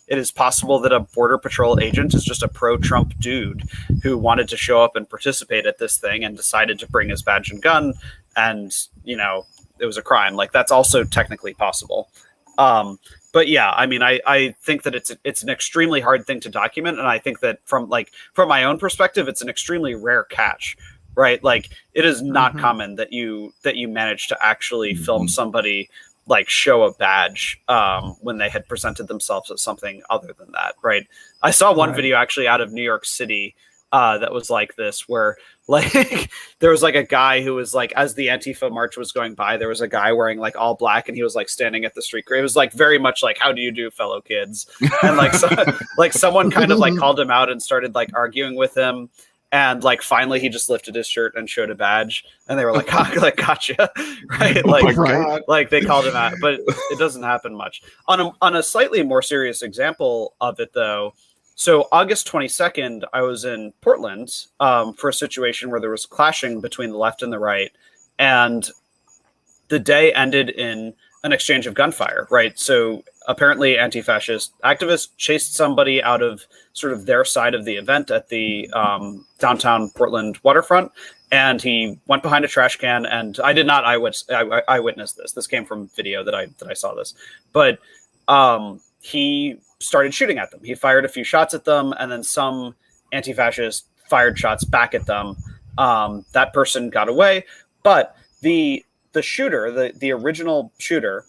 it is possible that a Border Patrol agent is just a pro-Trump dude who wanted to show up and participate at this thing and decided to bring his badge and gun, and it was a crime. That's also technically possible. But yeah, I mean, I think that it's an extremely hard thing to document, and I think that from my own perspective, it's an extremely rare catch, right? It is not common that you manage to actually film somebody show a badge when they had presented themselves as something other than that, right? I saw one video actually out of New York City that was like this, where there was a guy who was as the Antifa march was going by, there was a guy wearing all black, and he was standing at the street corner. It was very much how do you do, fellow kids? And someone kind of called him out and started arguing with him. And finally, he just lifted his shirt and showed a badge, and they were gotcha, right? They called him out, but it doesn't happen much. On a slightly more serious example of it, though, so August 22nd, I was in Portland for a situation where there was clashing between the left and the right, and the day ended in an exchange of gunfire, right? So apparently anti-fascist activists chased somebody out of sort of their side of the event at the downtown Portland waterfront, and he went behind a trash can, and I did not eyewitness this. This came from video that I saw this, but he started shooting at them. He fired a few shots at them, and then some anti-fascists fired shots back at them. That person got away, but the shooter, the original shooter,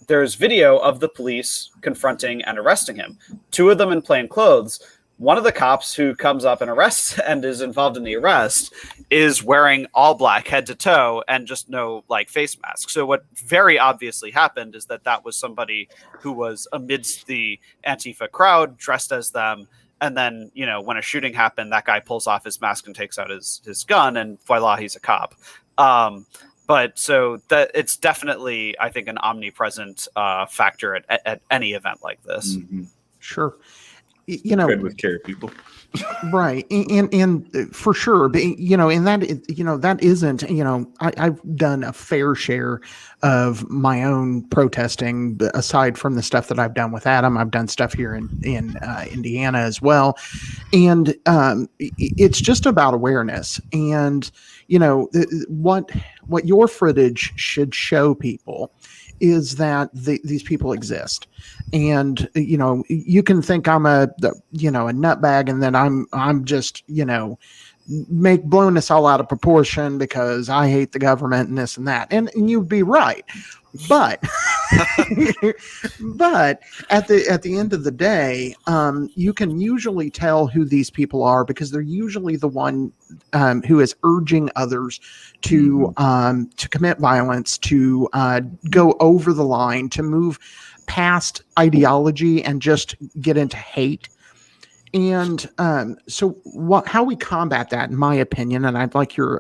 there's video of the police confronting and arresting him, two of them in plain clothes. One of the cops who comes up and arrests and is involved in the arrest is wearing all black head to toe and just no face mask. So what very obviously happened is that was somebody who was amidst the Antifa crowd dressed as them. And then, when a shooting happened, that guy pulls off his mask and takes out his gun, and voila, he's a cop. But so that it's definitely, I think, an omnipresent factor at any event like this. Mm-hmm. Sure. Tread with care, people. Right. And for sure, but, and that isn't, I've done a fair share of my own protesting, aside from the stuff that I've done with Adam. I've done stuff here in Indiana as well. And it's just about awareness. And, what your footage should show people is that these people exist. And, you can think I'm a nutbag, and then I'm just, blowing this all out of proportion because I hate the government and this and that. And you'd be right. But, but at the end of the day, you can usually tell who these people are because they're usually the one who is urging others to commit violence, to go over the line, to move past ideology and just get into hate. And so how we combat that, in my opinion, and I'd like your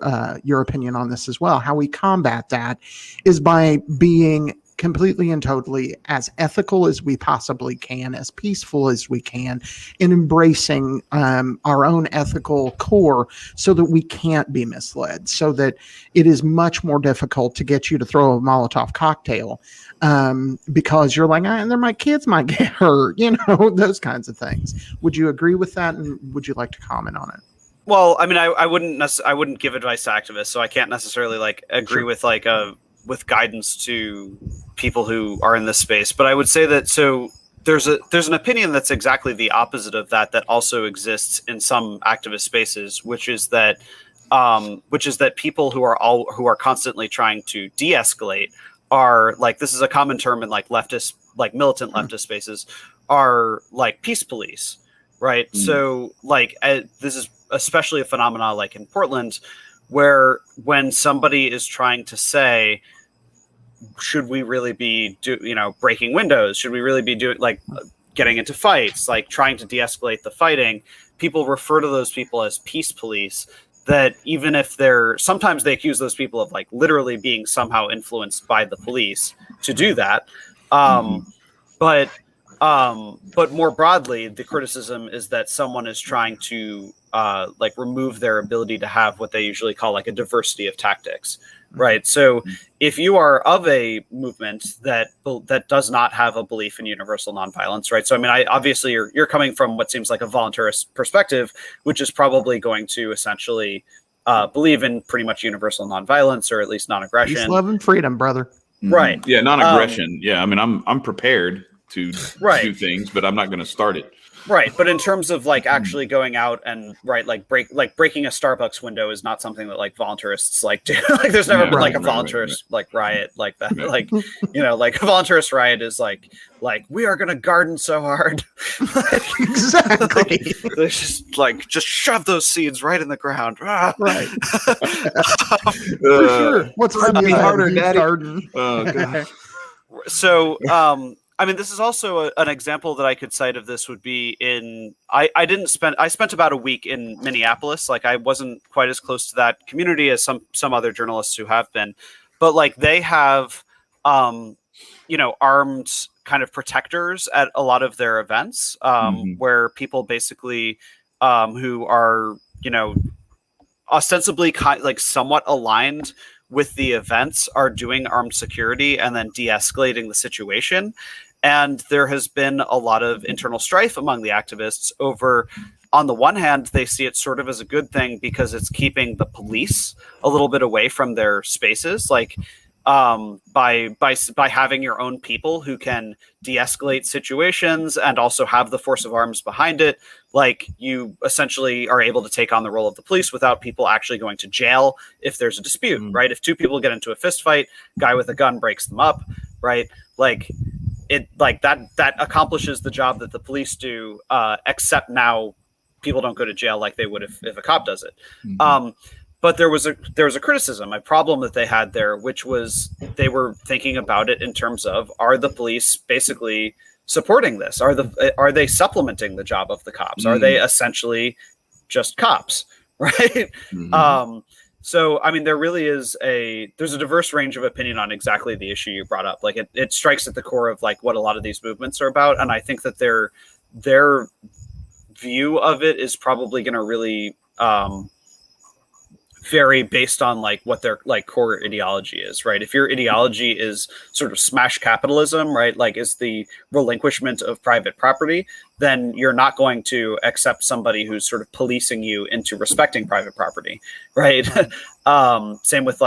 opinion on this as well, how we combat that is by being completely and totally as ethical as we possibly can, as peaceful as we can, in embracing our own ethical core so that we can't be misled, so that it is much more difficult to get you to throw a Molotov cocktail because you're like, my kids might get hurt, those kinds of things. Would you agree with that? And would you like to comment on it? Well, I mean, I wouldn't give advice to activists, so I can't necessarily agree with with guidance to people who are in this space. But I would say that there's an opinion that's exactly the opposite of that also exists in some activist spaces, which is that people who are constantly trying to de-escalate are this is a common term in leftist, militant leftist spaces, are peace police, right? So this is especially a phenomenon in Portland, where when somebody is trying to say, should we really be breaking windows? Should we really be doing getting into fights, trying to de-escalate the fighting? People refer to those people as peace police. That even if sometimes they accuse those people of literally being somehow influenced by the police to do that. But more broadly, the criticism is that someone is trying to remove their ability to have what they usually call a diversity of tactics, right? So if you are of a movement that does not have a belief in universal nonviolence, right? So I mean, obviously you're coming from what seems like a voluntarist perspective, which is probably going to essentially believe in pretty much universal nonviolence, or at least non-aggression. Peace, love, and freedom, brother. Right? Yeah, non-aggression. I mean, I'm prepared to do things, but I'm not going to start it. Right, but in terms of actually going out and breaking a Starbucks window is not something that voluntarists do. There's never been a voluntarist riot like that. A voluntarist riot is we are gonna garden so hard. Exactly. They just shove those seeds right in the ground. Right. For sure. What's gonna be harder, Daddy? Garden. Oh god. So I mean, this is also an example that I could cite of this would be I spent about a week in Minneapolis. I wasn't quite as close to that community as some other journalists who have been, but they have, armed kind of protectors at a lot of their events, where people basically, who are, ostensibly somewhat aligned with the events are doing armed security and then de-escalating the situation. And there has been a lot of internal strife among the activists over, on the one hand, they see it sort of as a good thing because it's keeping the police a little bit away from their spaces, by having your own people who can de-escalate situations and also have the force of arms behind it. You essentially are able to take on the role of the police without people actually going to jail if there's a dispute, right? If two people get into a fist fight, guy with a gun breaks them up, right? That accomplishes the job that the police do, except now people don't go to jail like they would if a cop does it. But there was a criticism, a problem that they had there, which was they were thinking about it in terms of, are the police basically supporting this? Are they supplementing the job of the cops? Are they essentially just cops, right? So, I mean, there really is there's a diverse range of opinion on exactly the issue you brought up. It strikes at the core of what a lot of these movements are about. And I think that their view of it is probably going to really vary based on what their core ideology is, right? If your ideology is sort of smash capitalism, right? Is the relinquishment of private property, then you're not going to accept somebody who's sort of policing you into respecting private property, right? Same with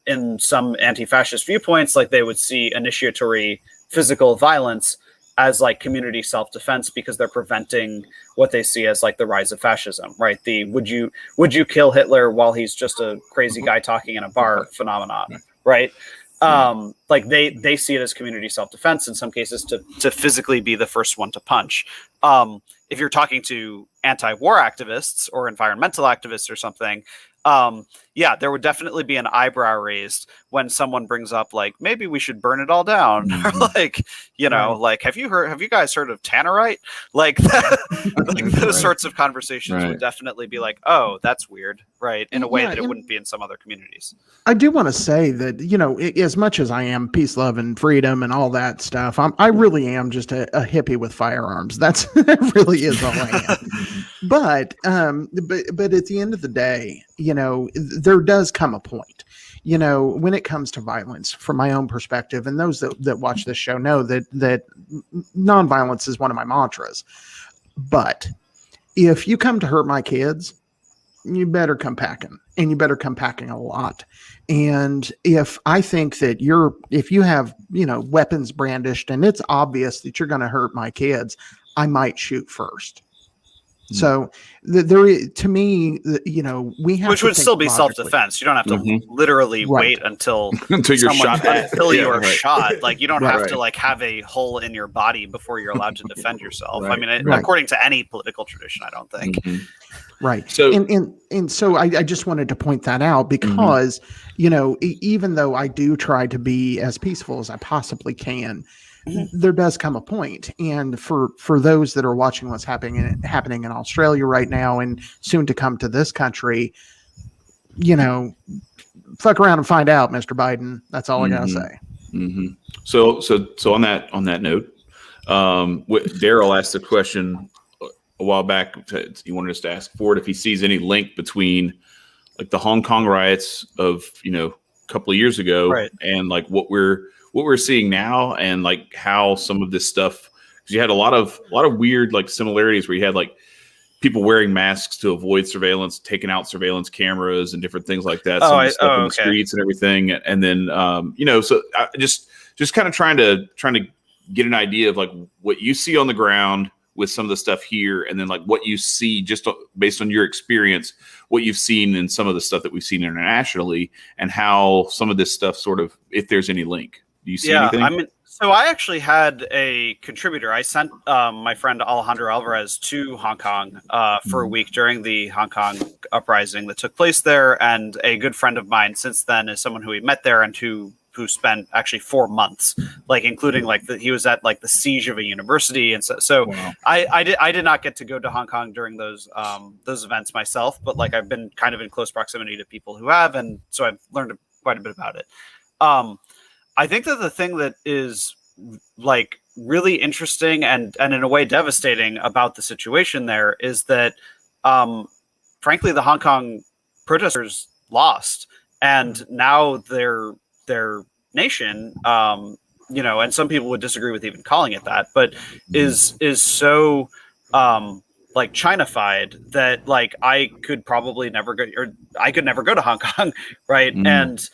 in some anti-fascist viewpoints, they would see initiatory physical violence as community self-defense because they're preventing what they see as the rise of fascism, right? The would you kill Hitler while he's just a crazy guy talking in a bar phenomenon, right? They see it as community self-defense in some cases to physically be the first one to punch. If you're talking to anti-war activists or environmental activists or something, yeah, there would definitely be an eyebrow raised when someone brings up like, maybe we should burn it all down. Or like, you know, like, have you guys heard of tannerite? Like, like those sorts of conversations would definitely be like, oh, that's weird, right? In a way that it wouldn't be in some other communities. I do want to say that, you know, as much as I am peace, love, and freedom and all that stuff, I really am just a hippie with firearms. That really is all I am. But at the end of the day, you know, there does come a point, you know, when it comes to violence, from my own perspective, and those that watch this show know that nonviolence is one of my mantras. But if you come to hurt my kids, you better come packing, and you better come packing a lot. And if I think that if you have, you know, weapons brandished and it's obvious that you're going to hurt my kids, I might shoot first. So to me, you know, we have, which would still be self-defense. You don't have to literally wait until you're shot until you are shot. Like, you don't have to like have a hole in your body before you're allowed to defend yourself. I mean, according to any political tradition, I don't think. Right. So, and so I just wanted to point that out because, you know, even though I do try to be as peaceful as I possibly can, there does come a point. And for those that are watching what's happening in Australia right now and soon to come to this country, you know, fuck around and find out, Mr. Biden. That's all I gotta say. So on that note, Daryl asked a question a while back. He wanted us to ask Ford if he sees any link between like the Hong Kong riots of, you know, a couple of years ago and like what we're seeing now, and like how some of this stuff, because you had a lot of weird like similarities where you had like people wearing masks to avoid surveillance, taking out surveillance cameras and different things like that. Some stuff in the streets and everything. And then, you know, so I just kind of trying to get an idea of like what you see on the ground with some of the stuff here, and then like what you see just based on your experience, what you've seen in some of the stuff that we've seen internationally, and how some of this stuff sort of, if there's any link. Do you see anything? I mean, so I actually had a contributor. I sent my friend Alejandro Alvarez to Hong Kong for a week during the Hong Kong uprising that took place there. And a good friend of mine since then is someone who we met there and who spent actually 4 months, like including like he was at like the siege of a university. And so wow. I did not get to go to Hong Kong during those events myself, but like I've been kind of in close proximity to people who have. And so I've learned quite a bit about it. I think that the thing that is like really interesting and in a way devastating about the situation there is that, frankly, the Hong Kong protesters lost, and now their nation, you know, and some people would disagree with even calling it that, but is so like China-fied that like I could probably never go, or I could never go to Hong Kong, right? And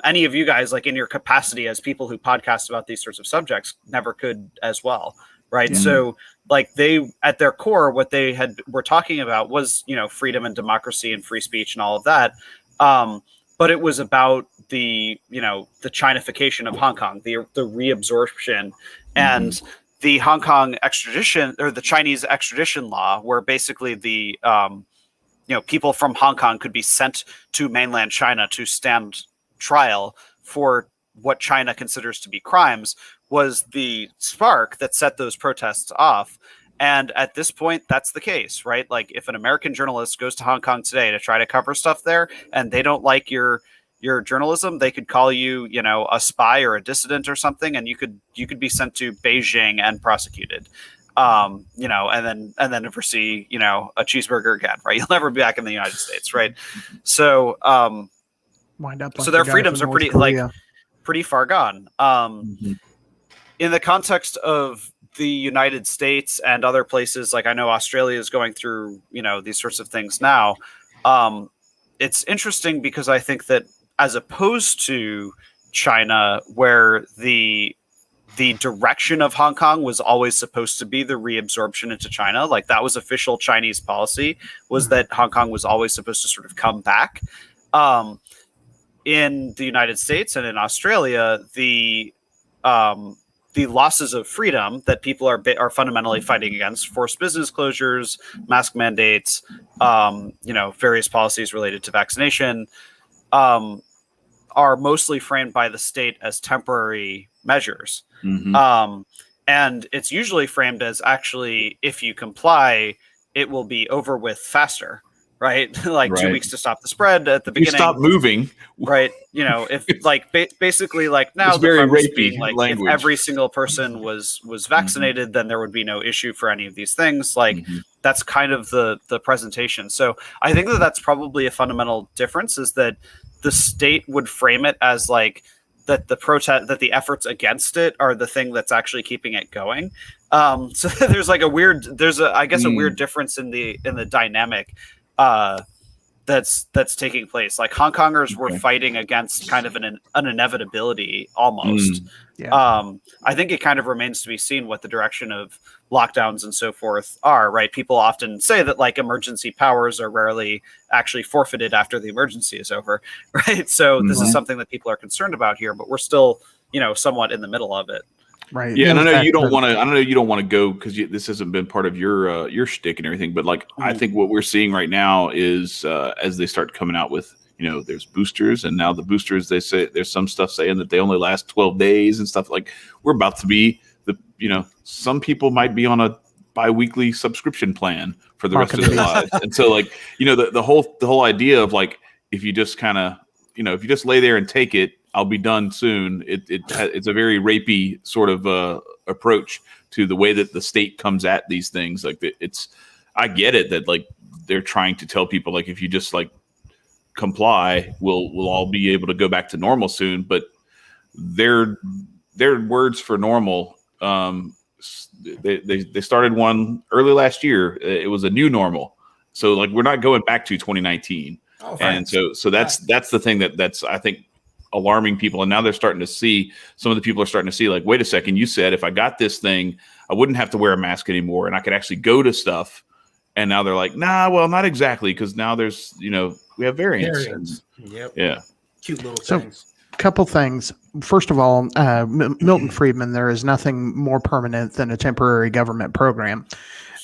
any of you guys, like in your capacity as people who podcast about these sorts of subjects, never could as well, right? So like they, at their core, what they were talking about was, you know, freedom and democracy and free speech and all of that. But it was about the, you know, the Chinification of Hong Kong, the reabsorption and the Hong Kong extradition, or the Chinese extradition law, where basically the, you know, people from Hong Kong could be sent to mainland China to stand trial for what China considers to be crimes, was the spark that set those protests off. And at this point, that's the case, right? Like if an American journalist goes to Hong Kong today to try to cover stuff there and they don't like your journalism, they could call you, you know, a spy or a dissident or something, and you could be sent to Beijing and prosecuted. You know, and then never see, you know, a cheeseburger again, right? You'll never be back in the United States, right? So wind up like so their freedoms are pretty far gone. In the context of the United States and other places, like I know Australia is going through, you know, these sorts of things now. It's interesting because I think that as opposed to China, where the direction of Hong Kong was always supposed to be the reabsorption into China, like that was official Chinese policy, was that Hong Kong was always supposed to sort of come back. In the United States and in Australia, the losses of freedom that people are fundamentally fighting against, forced business closures, mask mandates, various policies related to vaccination, are mostly framed by the state as temporary measures. And it's usually framed as actually, if you comply, it will be over with faster, right? Like 2 weeks to stop the spread at the beginning. You stop moving, right? If like basically like now it's the very premise rapey being like language. if every single person was vaccinated, then there would be no issue for any of these things. Like that's kind of the presentation. So I think that that's probably a fundamental difference, is that the state would frame it as like that the efforts against it are the thing that's actually keeping it going. So there's like a weird difference in the dynamic that's taking place. Like Hong Kongers were fighting against kind of an inevitability almost. I think it kind of remains to be seen what the direction of lockdowns and so forth are, right? People often say that like emergency powers are rarely actually forfeited after the emergency is over, right? So this is something that people are concerned about here, but we're still, somewhat in the middle of it. Right. Yeah, and I know you don't want to. I know you don't want to go because this hasn't been part of your shtick and everything. But like, I think what we're seeing right now is as they start coming out with, there's boosters, and now the boosters, they say there's some stuff saying that they only last 12 days and stuff. Like, we're about to be some people might be on a bi-weekly subscription plan for the rest of their lives, and so like the whole idea of like, if you just kind of if you just lay there and take it, I'll be done soon. It's a very rapey sort of approach to the way that the state comes at these things. Like I get it that like they're trying to tell people like, if you just like comply, we'll all be able to go back to normal soon. But their words for normal, they started one early last year. It was a new normal. So like, we're not going back to 2019. And so that's the thing that's I think alarming people. And now they're starting to see, some of the people are starting to see like, wait a second, you said if I got this thing, I wouldn't have to wear a mask anymore and I could actually go to stuff. And now they're like, nah, well, not exactly, because now there's we have variants. Yeah, cute little things. Couple things. First of all, Milton Friedman, there is nothing more permanent than a temporary government program.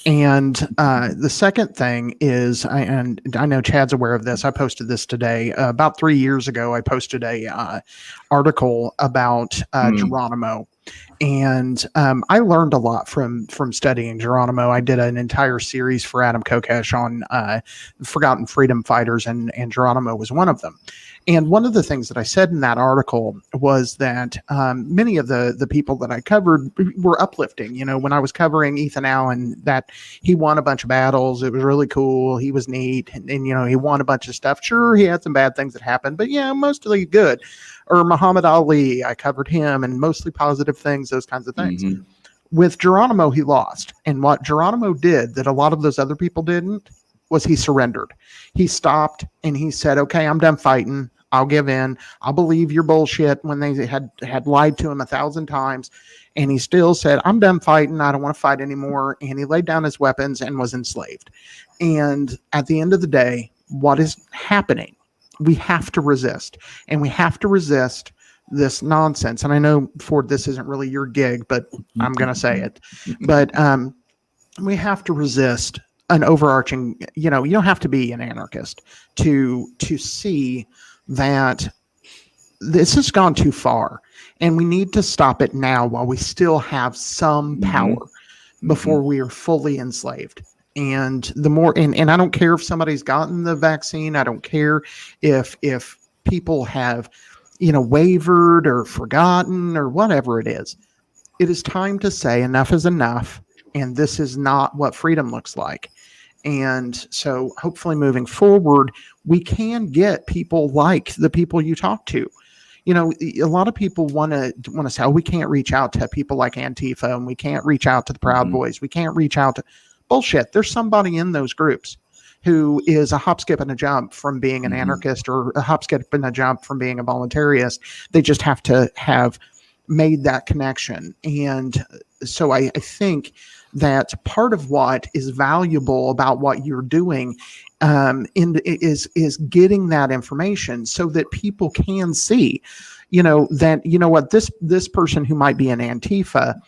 And the second thing is, and I know Chad's aware of this, I posted this today. About 3 years ago, I posted a article about Geronimo. And I learned a lot from studying Geronimo. I did an entire series for Adam Kokesh on forgotten freedom fighters, and Geronimo was one of them. And one of the things that I said in that article was that many of the people that I covered were uplifting. When I was covering Ethan Allen, that he won a bunch of battles. It was really cool. He was neat. And he won a bunch of stuff. Sure, he had some bad things that happened, but mostly good. Or Muhammad Ali, I covered him, and mostly positive things, those kinds of things. With Geronimo, he lost. And what Geronimo did that a lot of those other people didn't was he surrendered. He stopped and he said, okay, I'm done fighting. I'll give in. I'll believe your bullshit, when they had lied to him 1,000 times. And he still said, I'm done fighting. I don't want to fight anymore. And he laid down his weapons and was enslaved. And at the end of the day, what is happening? We have to resist. And we have to resist this nonsense. And I know, Ford, this isn't really your gig, but I'm going to say it. But we have to resist an overarching, you don't have to be an anarchist to see that this has gone too far, and we need to stop it now while we still have some power before we are fully enslaved. And the more, and I don't care if somebody's gotten the vaccine. I don't care if people have, wavered or forgotten or whatever it is. It is time to say enough is enough, and this is not what freedom looks like. And so hopefully moving forward, we can get people like the people you talk to. A lot of people want to say, oh, we can't reach out to people like Antifa, and we can't reach out to the Proud Boys. We can't reach out to bullshit. There's somebody in those groups who is a hop, skip, and a jump from being an anarchist, or a hop, skip, and a jump from being a voluntarist. They just have to have made that connection. And so I think that part of what is valuable about what you're doing is getting that information so that people can see, that, what this person who might be an Antifa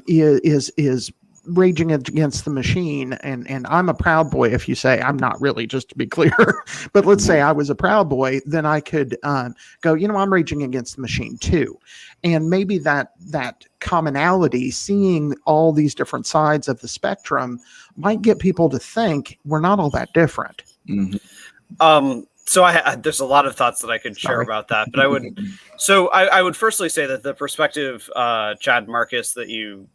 is raging against the machine, and I'm a Proud Boy, if you say I'm not really, just to be clear, but let's say I was a Proud Boy, then I could go, I'm raging against the machine too. And maybe that commonality, seeing all these different sides of the spectrum, might get people to think we're not all that different. Mm-hmm. So there's a lot of thoughts that I could share about that, but I would firstly say that the perspective, Chad, Marcus, that you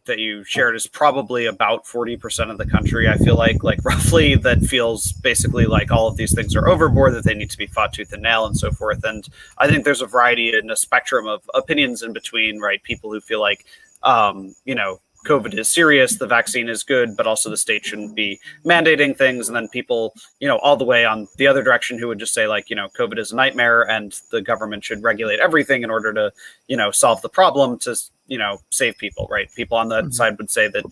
shared is probably about 40% of the country. I feel like roughly, that feels basically like all of these things are overboard, that they need to be fought tooth and nail and so forth. And I think there's a variety and a spectrum of opinions in between, right? People who feel like, COVID is serious, the vaccine is good, but also the state shouldn't be mandating things. And then people, all the way on the other direction, who would just say COVID is a nightmare and the government should regulate everything in order to, solve the problem to, save people, right? People on that side would say that,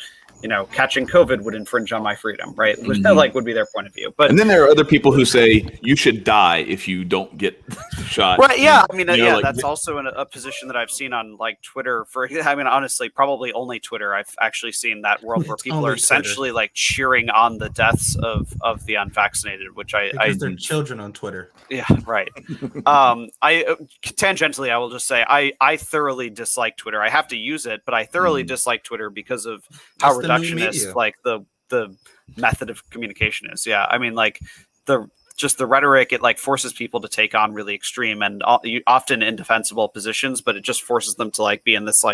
catching COVID would infringe on my freedom, right? Which would be their point of view. But and then there are other people who say you should die if you don't get the shot. Right. Yeah. I mean, that's also a position that I've seen on Twitter honestly, probably only Twitter. I've actually seen that world where people are essentially cheering on the deaths of the unvaccinated, which because they're children on Twitter. Yeah. Right. I tangentially, I will just say I thoroughly dislike Twitter. I have to use it, but I thoroughly dislike Twitter because of how reductionist the method of communication is. Yeah. I mean, the rhetoric, it forces people to take on really extreme and often indefensible positions, but it just forces them to be in this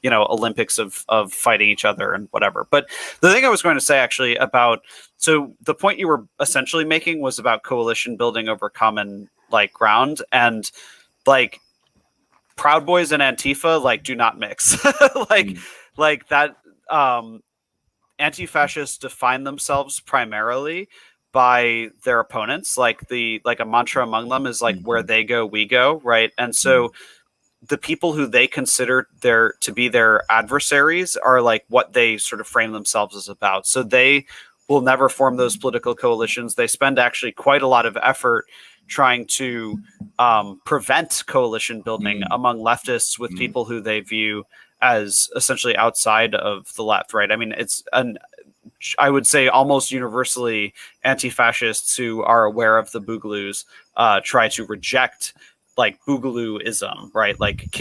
Olympics of fighting each other and whatever. But the thing I was going to say actually so the point you were essentially making was about coalition building over common ground, and Proud Boys and Antifa do not mix. That anti-fascists define themselves primarily by their opponents. A mantra among them is where they go, we go, right? And so the people who they consider to be their adversaries are what they sort of frame themselves as about. So they will never form those political coalitions. They spend actually quite a lot of effort trying to prevent coalition building among leftists with people who they view as essentially outside of the left, right? I mean, I would say almost universally anti-fascists who are aware of the boogaloos try to reject boogalooism, right?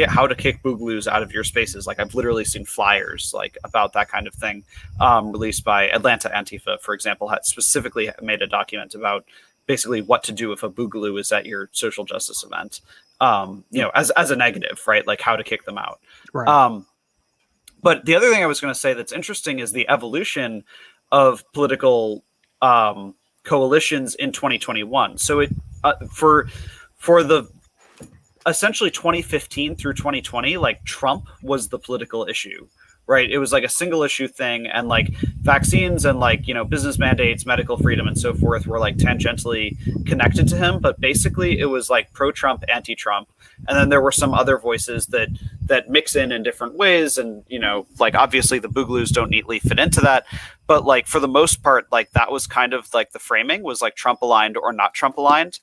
How to kick boogaloos out of your spaces. I've literally seen flyers about that kind of thing released by Atlanta Antifa, for example, had specifically made a document about basically what to do if a boogaloo is at your social justice event, as a negative, right? How to kick them out. Right. But the other thing I was going to say that's interesting is the evolution of political coalitions in 2021. So it for the essentially 2015 through 2020, Trump was the political issue, right? It was a single issue thing, and vaccines and business mandates, medical freedom, and so forth were tangentially connected to him. But basically, it was pro-Trump, anti-Trump, and then there were some other voices that mix in different ways, and obviously the boogaloos don't neatly fit into that. But for the most part, that was kind of the framing was Trump aligned or not Trump aligned,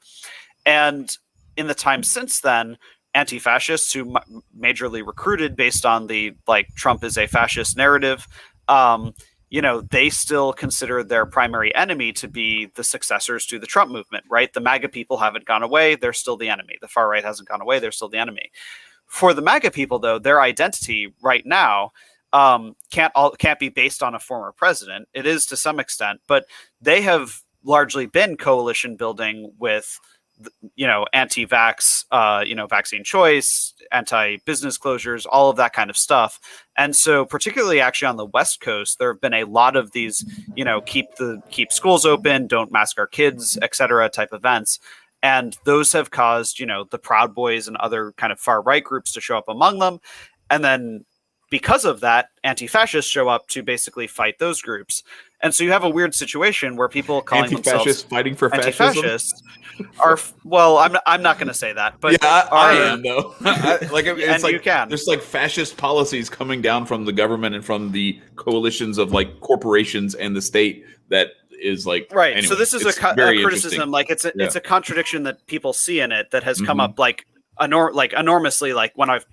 and in the time since then, anti-fascists who majorly recruited based on the Trump is a fascist narrative, they still consider their primary enemy to be the successors to the Trump movement, right? The MAGA people haven't gone away. They're still the enemy. The far right hasn't gone away. They're still the enemy. For the MAGA people, though, their identity right now can't be based on a former president. It is to some extent, but they have largely been coalition building with anti-vax, vaccine choice, anti-business closures, all of that kind of stuff. And so particularly actually on the West Coast, there have been a lot of these, keep schools open, don't mask our kids, et cetera, type events. And those have caused, the Proud Boys and other kind of far right groups to show up among them. And then because of that, anti-fascists show up to basically fight those groups. And so you have a weird situation where people calling themselves fighting for anti-fascists are, well, I'm not going to say that, but yeah, I am though. It's and you can. There's fascist policies coming down from the government and from the coalitions of corporations and the state that is right. Anyway, so this is a criticism. It's a contradiction that people see in it that has come up enormously, like when I've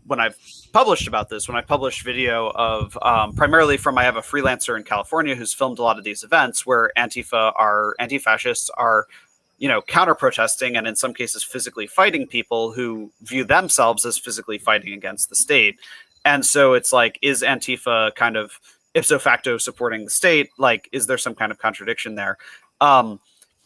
published about this, when I published video of primarily I have a freelancer in California who's filmed a lot of these events where anti-fascists are, counter protesting and in some cases physically fighting people who view themselves as physically fighting against the state. And so it's like, is Antifa kind of ipso facto supporting the state? Like, is there some kind of contradiction there?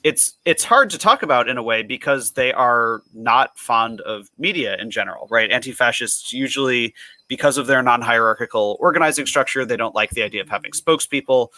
It's hard to talk about in a way because they are not fond of media in general, right? Anti-fascists usually, because of their non-hierarchical organizing structure, they don't like the idea of having spokespeople.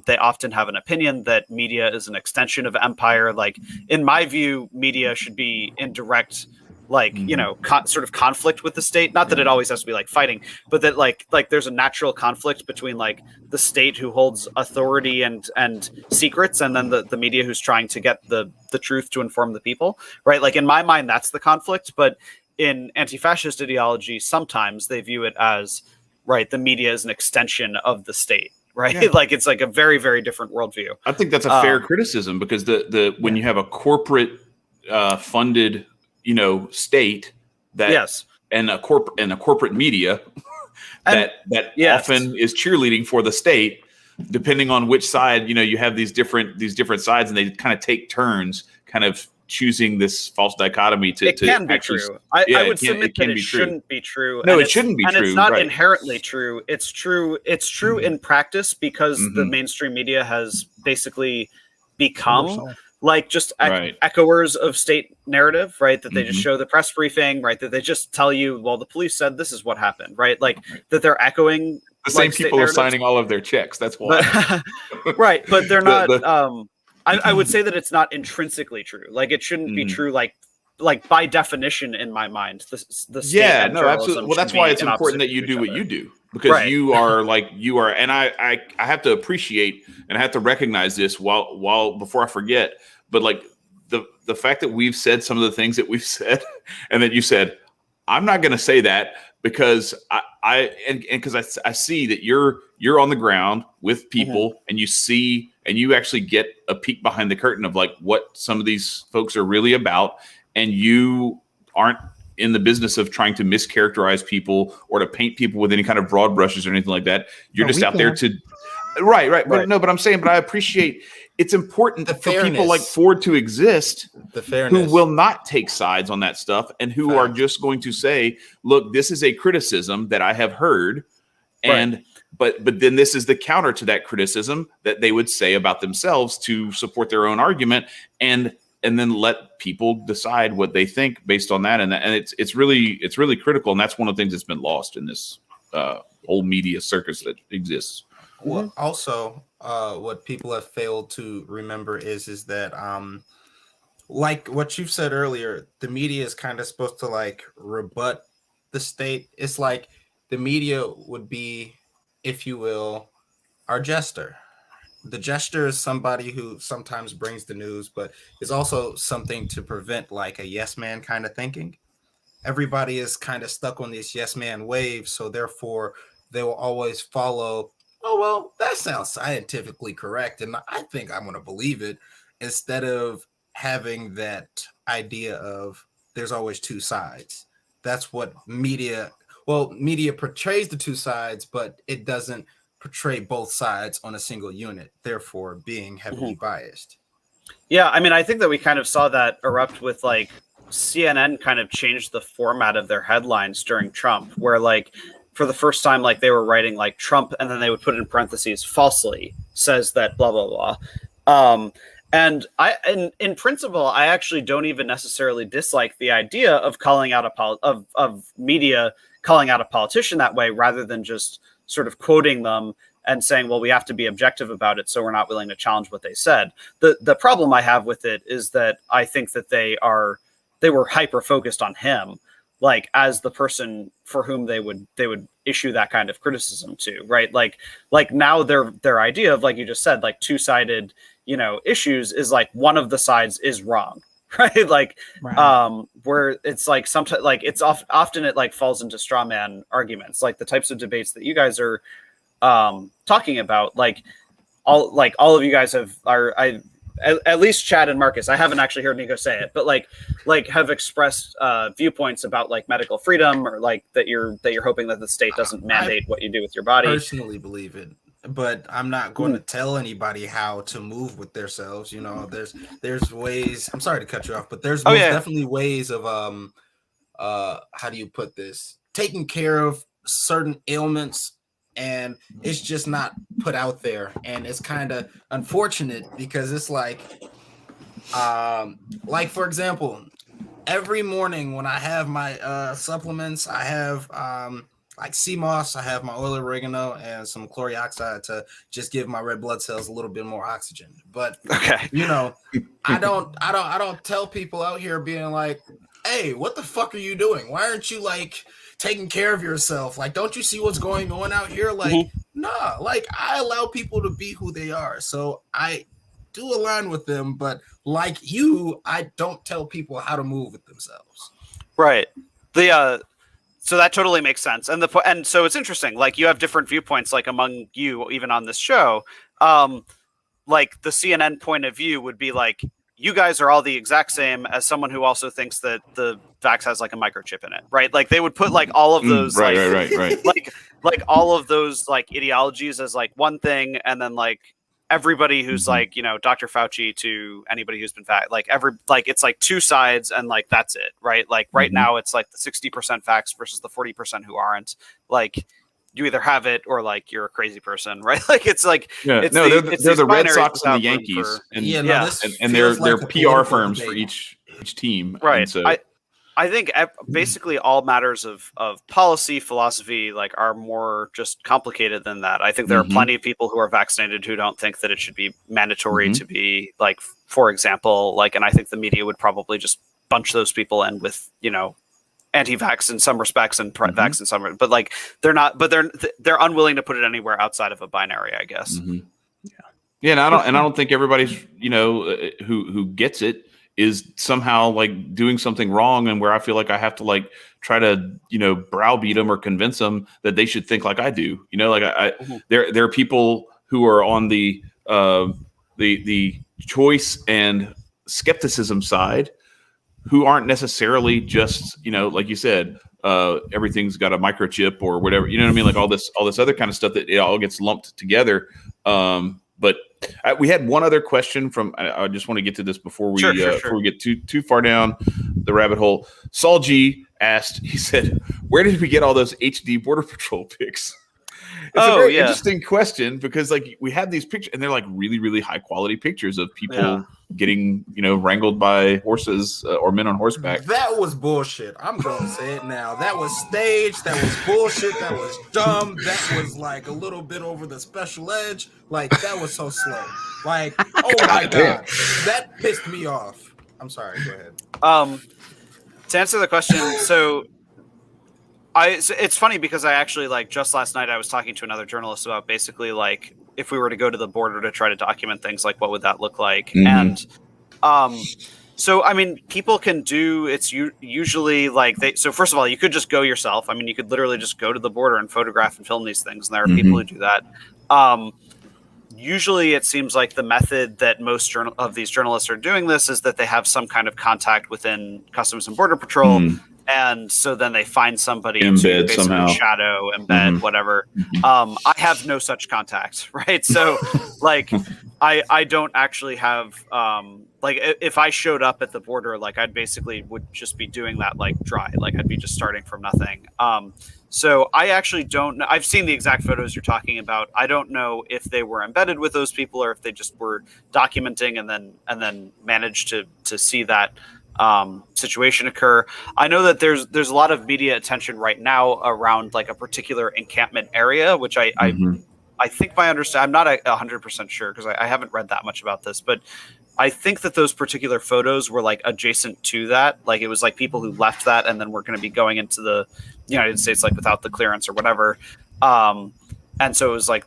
They often have an opinion that media is an extension of empire. Like, in my view, media should be in direct, sort of conflict with the state. Not that it always has to be like fighting, but that like there's a natural conflict between like the state who holds authority and secrets, and then the media who's trying to get the truth to inform the people, right? Like, in my mind, that's the conflict. But in anti-fascist ideology, sometimes they view it as, right, the media is an extension of the state. Right. Yeah. Like, it's like a very, very different worldview. I think that's a fair criticism because when you have a corporate funded, state that and a corporate media that often is cheerleading for the state, depending on which side, you have these different sides, and they kind of take turns kind of choosing this false dichotomy to can be actually, true. I would submit that it shouldn't be true. No, it shouldn't be true. And it's not inherently true. It's true in practice because the mainstream media has basically become like just echoers of state narrative, right? That they just show the press briefing, right? That they just tell you, well, the police said this is what happened, right? Like that they're echoing the same people are signing all of their checks. That's why. Right. But they're not I would say that it's not intrinsically true. Like, it shouldn't be true. Like by definition, in my mind, the state absolutely. Well, that's why it's important that you do what you do, because you are, and I have to appreciate and I have to recognize this while before I forget. But like the fact that we've said some of the things that we've said, and that you said, I'm not going to say that because because I see that you're on the ground with people, and you see. And you actually get a peek behind the curtain of like what some of these folks are really about. And you aren't in the business of trying to mischaracterize people or to paint people with any kind of broad brushes or anything like that. You're just out there to, right. But I'm saying, but I appreciate it's important for people like Ford to exist, who will not take sides on that stuff and who are just going to say, look, this is a criticism that I have heard. And But then this is the counter to that criticism that they would say about themselves to support their own argument, and then let people decide what they think based on that. And it's really critical, and that's one of the things that's been lost in this whole media circus that exists. Well, also, what people have failed to remember is that like what you've said earlier, the media is kind of supposed to like rebut the state. It's like the media would be, if you will, our jester. The jester is somebody who sometimes brings the news, but is also something to prevent like a yes man kind of thinking. Everybody is kind of stuck on this yes man wave, so therefore they will always follow, oh, well, that sounds scientifically correct, and I think I'm going to believe it, instead of having that idea of there's always two sides. That's what media portrays the two sides, but it doesn't portray both sides on a single unit, therefore being heavily biased. Yeah, I mean, I think that we kind of saw that erupt with like CNN kind of changed the format of their headlines during Trump, where like for the first time, like they were writing like Trump, and then they would put in parentheses, falsely says that blah, blah, blah. And in principle, I actually don't even necessarily dislike the idea of calling out of media calling out a politician that way, rather than just sort of quoting them and saying, well, we have to be objective about it, so we're not willing to challenge what they said. The problem I have with it is that I think that they were hyper focused on him, like as the person for whom they would issue that kind of criticism to, right? Like now their idea of, like you just said, like two-sided, issues is like one of the sides is wrong. Right. Like, where it's like sometimes like it's often it like falls into straw man arguments, like the types of debates that you guys are talking about. Like all of you guys at least Chad and Marcus, I haven't actually heard Nico say it, but like have expressed viewpoints about like medical freedom, or like that you're hoping that the state doesn't mandate what you do with your body. I personally believe it, but I'm not going to tell anybody how to move with themselves. You know, there's ways. I'm sorry to cut you off, but there's definitely ways of how do you put this? Taking care of certain ailments, and it's just not put out there, and it's kind of unfortunate because it's like for example, every morning when I have my supplements, I have like sea moss, I have my oil of oregano and some chloric oxide to just give my red blood cells a little bit more oxygen. But you know, I don't tell people out here being like, hey, what the fuck are you doing? Why aren't you like taking care of yourself? Like, don't you see what's going on out here? Like, nah, like I allow people to be who they are. So I do align with them, but like you, I don't tell people how to move with themselves. Right. So that totally makes sense. And and so it's interesting. Like you have different viewpoints, like among you, even on this show. Like the CNN point of view would be like, you guys are all the exact same as someone who also thinks that the vax has like a microchip in it, right? Like they would put like all of those, right. like all of those like ideologies as like one thing, and then like everybody who's like, you know, Dr. Fauci to anybody who's been like it's like two sides, and like that's it, right? Like right now it's like the 60% vax versus the 40% who aren't. Like you either have it or like you're a crazy person, right? Like it's like they're the Red Sox and the Yankees, and they're PR firms for each team, right? And so I think basically all matters of policy, philosophy, like are more just complicated than that. I think there are plenty of people who are vaccinated who don't think that it should be mandatory to be like, for example, like, and I think the media would probably just bunch those people in with, you know, anti-vax in some respects and vax in some, but like they're not, but they're unwilling to put it anywhere outside of a binary, I guess. Yeah, and I don't think everybody's, you know, who gets it is somehow like doing something wrong, and where I feel like I have to like try to, you know, browbeat them or convince them that they should think like I do. You know, like there are people who are on the choice and skepticism side who aren't necessarily just, you know, like you said, everything's got a microchip or whatever, you know what I mean? Like all this other kind of stuff that it all gets lumped together. But we had one other question from, I just want to get to this before we before we get too far down the rabbit hole. Saul G asked, he said, where did we get all those HD Border Patrol pics? It's a very interesting question, because like we have these pictures and they're like really, really high quality pictures of people getting, you know, wrangled by horses or men on horseback. That was bullshit. I'm going to say it now. That was staged. That was bullshit. That was dumb. That was like a little bit over the special edge. Like that was so slow. Like, oh my God, that pissed me off. I'm sorry. Go ahead. To answer the question, so it's funny because I actually, like, just last night I was talking to another journalist about basically like if we were to go to the border to try to document things, like what would that look like? And so I mean, people can do, it's usually like so first of all, you could just go yourself. I mean, you could literally just go to the border and photograph and film these things, and there are people who do that. Usually it seems like the method that most of these journalists are doing this is that they have some kind of contact within Customs and Border Patrol. And so then they find somebody to basically somehow shadow, embed, whatever. I have no such contact, right? So like I don't actually have like if I showed up at the border, like I'd basically would just be doing that like dry, like I'd be just starting from nothing. So I actually don't know. I've seen the exact photos you're talking about. I don't know if they were embedded with those people or if they just were documenting and then managed to see that situation occur. I know that there's a lot of media attention right now around like a particular encampment area, which I think I'm not 100% sure because I haven't read that much about this, but I think that those particular photos were like adjacent to that. Like it was like people who left that and then were going to be going into the United States like without the clearance or whatever. And so it was like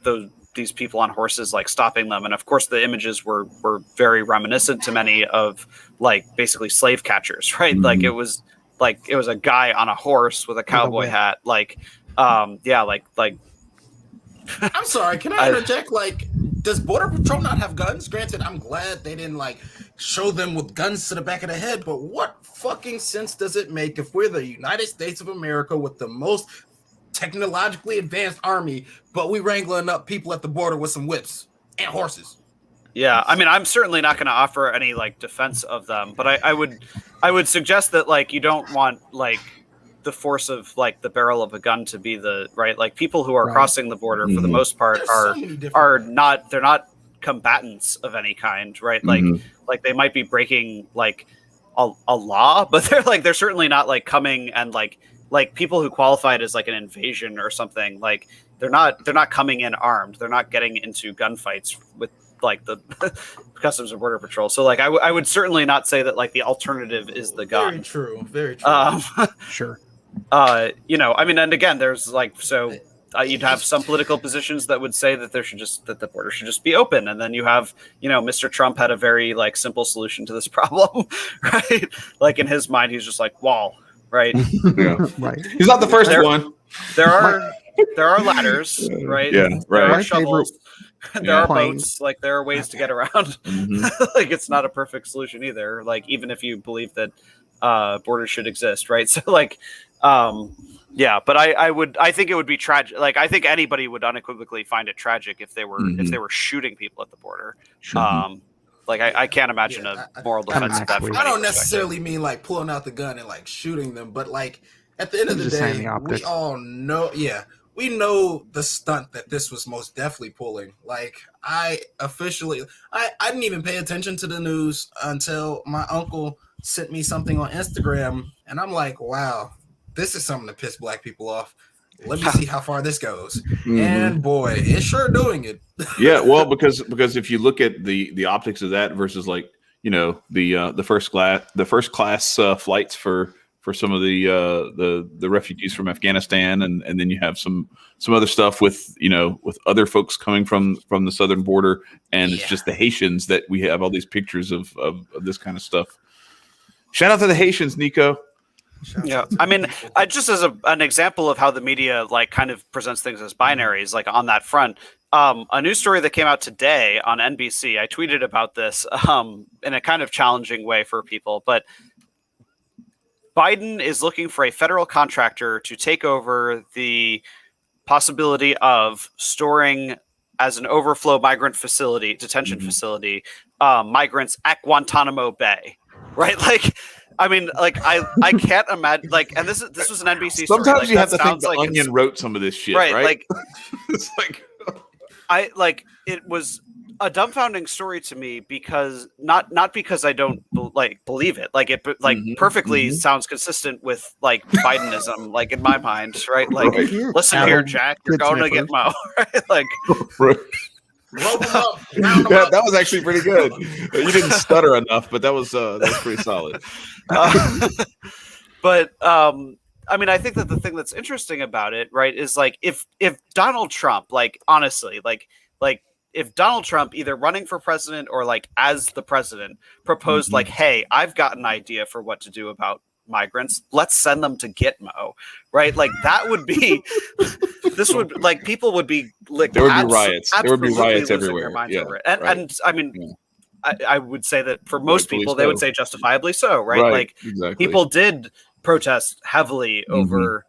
these people on horses like stopping them, and of course the images were very reminiscent to many of like basically slave catchers, right? Like it was a guy on a horse with a cowboy hat, like like I'm sorry, can I interject? Like does Border Patrol not have guns? Granted, I'm glad they didn't like show them with guns to the back of the head, but what fucking sense does it make if we're the United States of America with the most technologically advanced army, but we wrangling up people at the border with some whips and horses? Yeah, I mean, I'm certainly not going to offer any like defense of them, but I would suggest that like you don't want like the force of like the barrel of a gun to be the right. Like people who are crossing the border for the most part are not, they're not combatants of any kind, right? Like they might be breaking like a law, but they're certainly not like coming and like people who qualified as like an invasion or something. Like they're not coming in armed. They're not getting into gunfights with like the Customs and Border Patrol. So like I would certainly not say that like the alternative is the gun. Very true. Very true. Sure. You know, I mean, and again, there's like, so you'd have some political positions that would say that that the border should just be open. And then you have, you know, Mr. Trump had a very like simple solution to this problem, right? Like in his mind, he's just like wall, right? Yeah. Right. He's not the first one. There are ladders, right? Yeah, right. There are shovels. There are Planes. boats. Like there are ways to get around. Like it's not a perfect solution either. Like even if you believe that borders should exist, right? So like, yeah, but I think it would be tragic. Like I think anybody would unequivocally find it tragic if they were shooting people at the border. Sure. Like I can't imagine a moral defense of that. Exactly. From I any don't perspective. necessarily mean like pulling out the gun and like shooting them, but like at the end of the Just saying day, the optics. we all know, we know the stunt that this was most definitely pulling. Like I didn't even pay attention to the news until my uncle sent me something on Instagram, and I'm like, wow, this is something to piss black people off. Let me see how far this goes. And boy, it's sure doing it. Yeah, well, because if you look at the optics of that versus like, you know, the first class flights for some of the refugees from Afghanistan, and then you have some other stuff with, you know, with other folks coming from the southern border, and it's just the Haitians that we have all these pictures of this kind of stuff. Shout out to the Haitians, Nico. Yeah, I mean, just as an example of how the media like kind of presents things as binaries, like on that front, a news story that came out today on NBC, I tweeted about this in a kind of challenging way for people, but Biden is looking for a federal contractor to take over the possibility of storing as an overflow migrant facility, detention facility, migrants at Guantanamo Bay, right? Like, I mean, like I can't imagine. Like, and this was an NBC. Sometimes story. Like, you have to think the like Onion wrote some of this shit, right? Like, It's like it was a dumbfounding story to me because not because I don't believe it. Like it perfectly sounds consistent with like Bidenism, like in my mind, right? Like, listen here, Jack, you're going to get Mo, right? Like. Rope 'em up, that was actually pretty good. You didn't stutter enough, but that was pretty solid. But I mean, I think that the thing that's interesting about it, right, is like if Donald Trump, like honestly, like if Donald Trump either running for president or like as the president proposed like, hey, I've got an idea for what to do about migrants, let's send them to Gitmo, right? Like that would be this would like people would be like there would be riots. There would be riots everywhere. Yeah, and I mean, I would say that for most people, they would say justifiably so, right? Like people did protest heavily over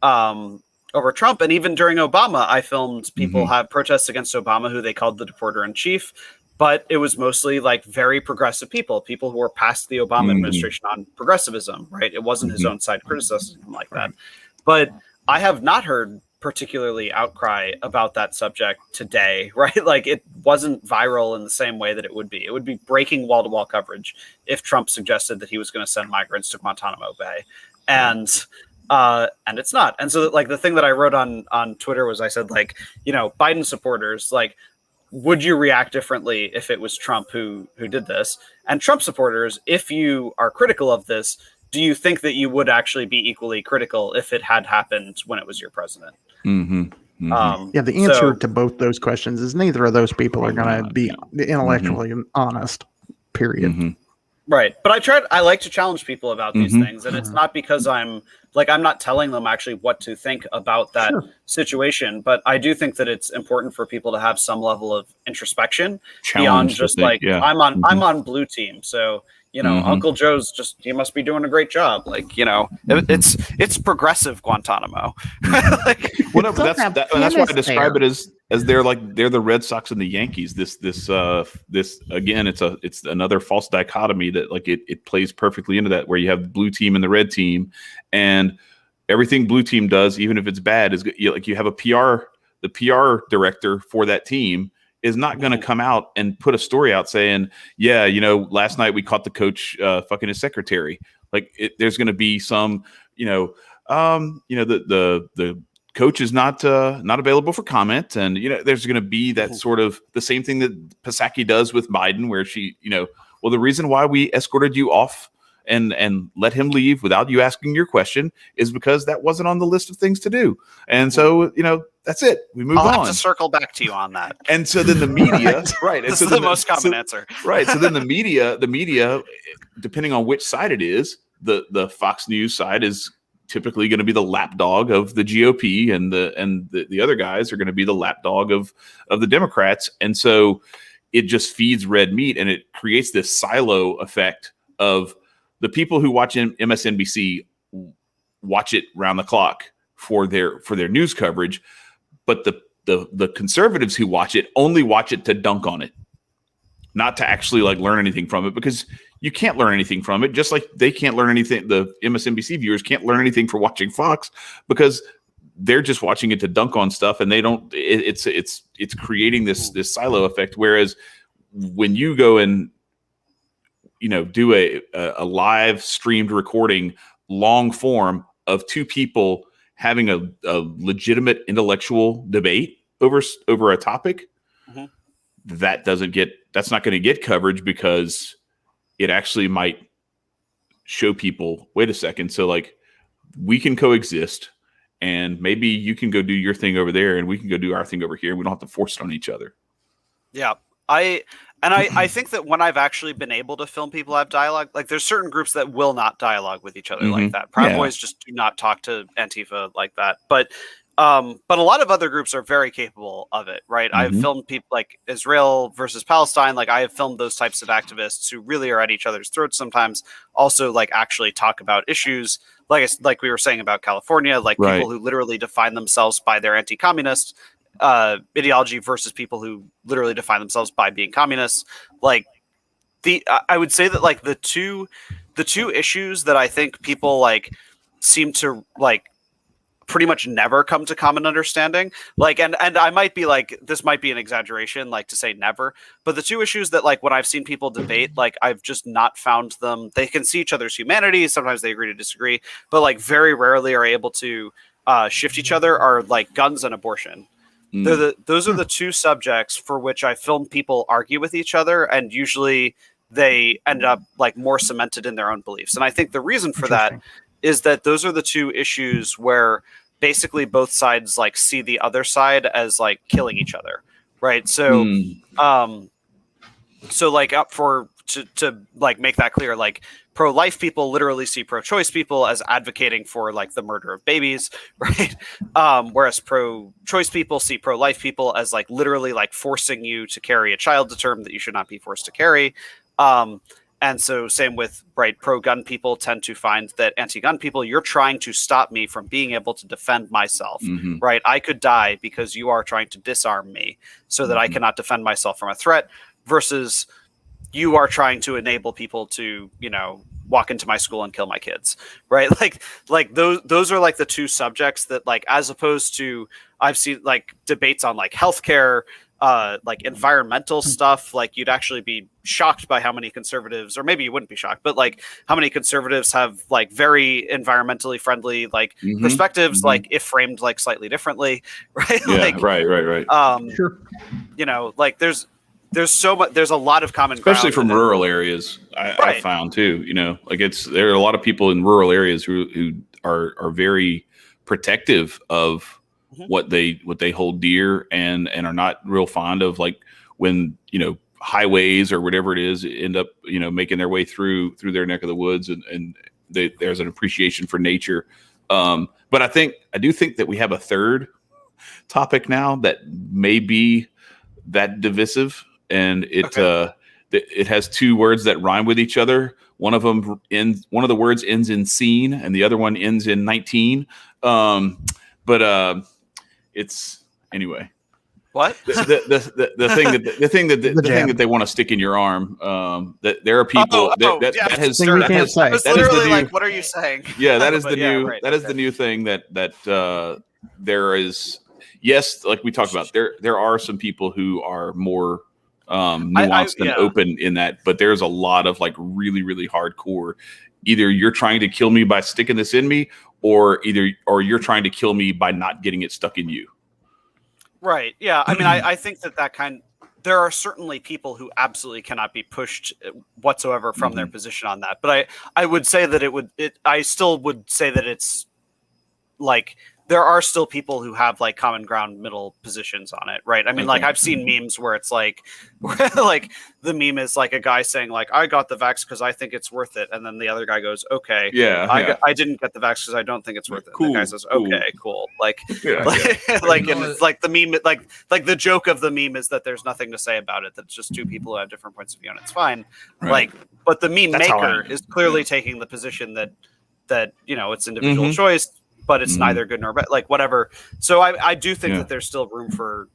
over Trump, and even during Obama, I filmed people have protests against Obama, who they called the deporter in chief. But it was mostly like very progressive people who were past the Obama administration on progressivism, right? It wasn't his own side criticism like that. But I have not heard particularly outcry about that subject today, right? Like it wasn't viral in the same way that it would be. It would be breaking wall-to-wall coverage if Trump suggested that he was going to send migrants to Guantanamo Bay. And it's not. And so like the thing that I wrote on Twitter was I said, like, you know, Biden supporters, like, would you react differently if it was Trump who did this? And Trump supporters, if you are critical of this, do you think that you would actually be equally critical if it had happened when it was your president? Yeah, the answer to both those questions is neither of those people are going to be intellectually honest, period. Right. But I like to challenge people about these things. And it's not because I'm not telling them actually what to think about that situation. But I do think that it's important for people to have some level of introspection beyond just I'm on blue team. So, Uncle Joe's you must be doing a great job. It's progressive Guantanamo. That's why I describe it as they're the Red Sox and the Yankees. This again, it's another false dichotomy that it plays perfectly into that, where you have the blue team and the red team, and everything blue team does, even if it's bad, is you have the PR director for that team is not going to come out and put a story out saying, yeah, last night we caught the coach fucking his secretary. There's going to be some, the coach is not available for comment, and there's going to be that sort of the same thing that Psaki does with Biden, where she, well, the reason why we escorted you off and let him leave without you asking your question is because that wasn't on the list of things to do, and so that's it. We move on. I'll have to circle back to you on that. And so then the media, right? This is the most common answer, right? So then the media, depending on which side it is, the Fox News side is typically going to be the lapdog of the GOP, and the other guys are going to be the lapdog of the Democrats, and so it just feeds red meat, and it creates this silo effect of the people who watch MSNBC watch it round the clock for their news coverage, but the conservatives who watch it only watch it to dunk on it, not to actually learn anything from it, because you can't learn anything from it. Just like they can't learn anything, the MSNBC viewers can't learn anything from watching Fox, because they're just watching it to dunk on stuff, and they don't. It's creating this silo effect. Whereas when you go and do a live streamed recording, long form of two people having a legitimate intellectual debate over a topic, that's not going to get coverage, because it actually might show people, wait a second, so we can coexist, and maybe you can go do your thing over there and we can go do our thing over here, and we don't have to force it on each other. Yeah. I think that when I've actually been able to film people have dialogue, there's certain groups that will not dialogue with each other like that. Proud Boys just do not talk to Antifa like that. But a lot of other groups are very capable of it, right? I've filmed people like Israel versus Palestine. I have filmed those types of activists who really are at each other's throats sometimes. Also, actually talk about issues like we were saying about California, people who literally define themselves by their anti-communist ideology versus people who literally define themselves by being communists. I would say that the two issues that I think people seem to pretty much never come to common understanding, and I might be this might be an exaggeration to say never, but the two issues that when I've seen people debate, I've just not found them. They can see each other's humanity, sometimes they agree to disagree, but very rarely are able to shift each other, are guns and abortion. Those are the two subjects for which I film people argue with each other, and usually they end up more cemented in their own beliefs. And I think the reason for that is that those are the two issues where basically both sides see the other side as killing each other, right? So up for to make that clear, pro-life people literally see pro-choice people as advocating for the murder of babies, right? Whereas pro-choice people see pro-life people as literally forcing you to carry a child to term that you should not be forced to carry. And so same with pro-gun people tend to find that anti-gun people, you're trying to stop me from being able to defend myself, right? I could die because you are trying to disarm me so that I cannot defend myself from a threat, versus you are trying to enable people to, walk into my school and kill my kids, right? Those are the two subjects that as opposed to, I've seen debates on healthcare, environmental stuff, you'd actually be shocked by how many conservatives, or maybe you wouldn't be shocked, but how many conservatives have very environmentally friendly perspectives, if framed slightly differently, right? Yeah, right. Sure. There's so much. There's a lot of common ground, especially from rural areas. I found too. There are a lot of people in rural areas who are very protective of what they hold dear, and are not real fond of when highways or whatever it is end up, making their way through their neck of the woods, and there's an appreciation for nature. But I do think that we have a third topic now that may be that divisive, and it has two words that rhyme with each other. One of the words ends in "seen," and the other one ends in 19. It's anyway. What? The thing that they want to stick in your arm. That there are people that has literally like, what are you saying? Yeah, that is the new thing that there is. Yes, like we talked about, there are some people who are more nuanced and open in that, but there's a lot of like really, really hardcore. Either you're trying to kill me by sticking this in me, or you're trying to kill me by not getting it stuck in you. Right. Yeah. I mean, I think there are certainly people who absolutely cannot be pushed whatsoever from their position on that. But I would say that I still would say that it's like, there are still people who have like common ground middle positions on it. Right. I mean, like I've seen memes where it's like the meme is like a guy saying like, I got the vax because I think it's worth it. And then the other guy goes, okay, I didn't get the vax because I don't think it's worth it. Cool, and the guy says, okay, cool. Like, and it's like the meme, like the joke of the meme is that there's nothing to say about it. That's just two people who have different points of view and it's fine. Right. Like, but the meme maker is clearly taking the position that, it's individual choice, but it's neither good nor bad, like whatever. So I do think that there's still room for,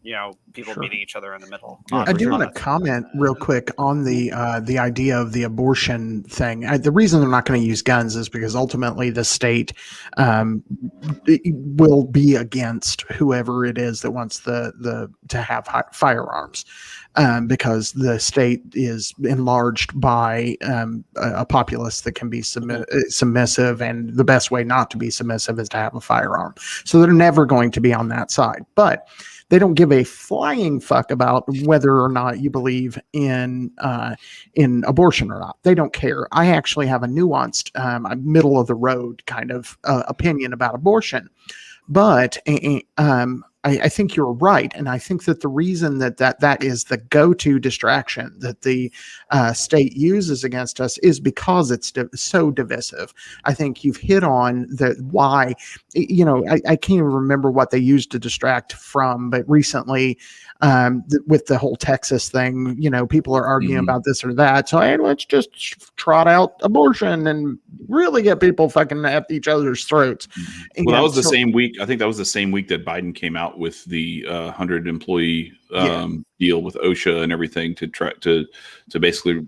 people meeting each other in the middle. I do want to comment real quick on the idea of the abortion thing. The reason they're not going to use guns is because ultimately the state will be against whoever it is that wants to have firearms. Because the state is enlarged by a populace that can be submissive, and the best way not to be submissive is to have a firearm. So they're never going to be on that side. But they don't give a flying fuck about whether or not you believe in abortion or not. They don't care. I actually have a nuanced, middle of the road kind of opinion about abortion, but I think you're right, and I think that the reason that is the go-to distraction that the state uses against us is because it's so divisive. I think you've hit on why. I can't even remember what they used to distract from, but recently, with the whole Texas thing, people are arguing about this or that. So hey, let's just trot out abortion and really get people fucking at each other's throats. Well, that was the same week. I think that was the same week that Biden came out with the 100 employee deal with OSHA and everything to try to basically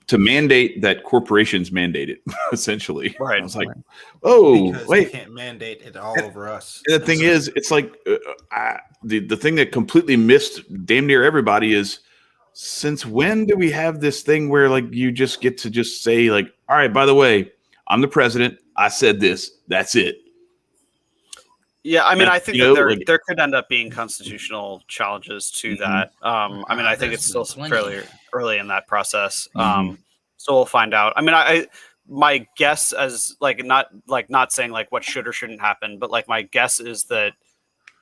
to mandate that corporations mandate it, essentially. Right. I was like, oh, because wait. They can't mandate it all over us. And the thing is, it's like the thing that completely missed damn near everybody is, since when do we have this thing where like you just get to just say like, all right, by the way, I'm the president. I said this. That's it. Yeah, I mean, I think that there could end up being constitutional challenges to that. I mean, I think it's still fairly early in that process. So we'll find out. I mean, my guess as not saying like what should or shouldn't happen, but like my guess is that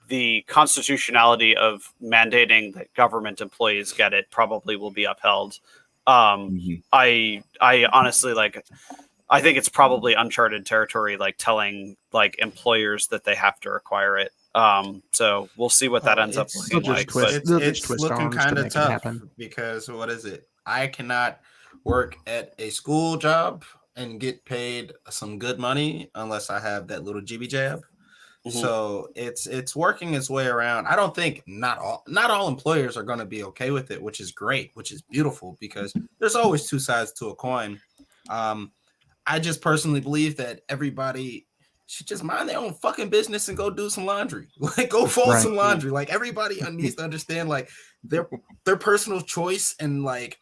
the constitutionality of mandating that government employees get it probably will be upheld. I honestly I think it's probably uncharted territory, like telling like employers that they have to require it. So we'll see what that ends up looking like. It's looking kind of tough because what is it? I cannot work at a school job and get paid some good money unless I have that little GB jab. So it's working its way around. I don't think not all employers are going to be okay with it, which is great, which is beautiful, because there's always two sides to a coin. I just personally believe that everybody should just mind their own fucking business and go do some laundry. Like go fold some laundry. Like everybody needs to understand like their personal choice and like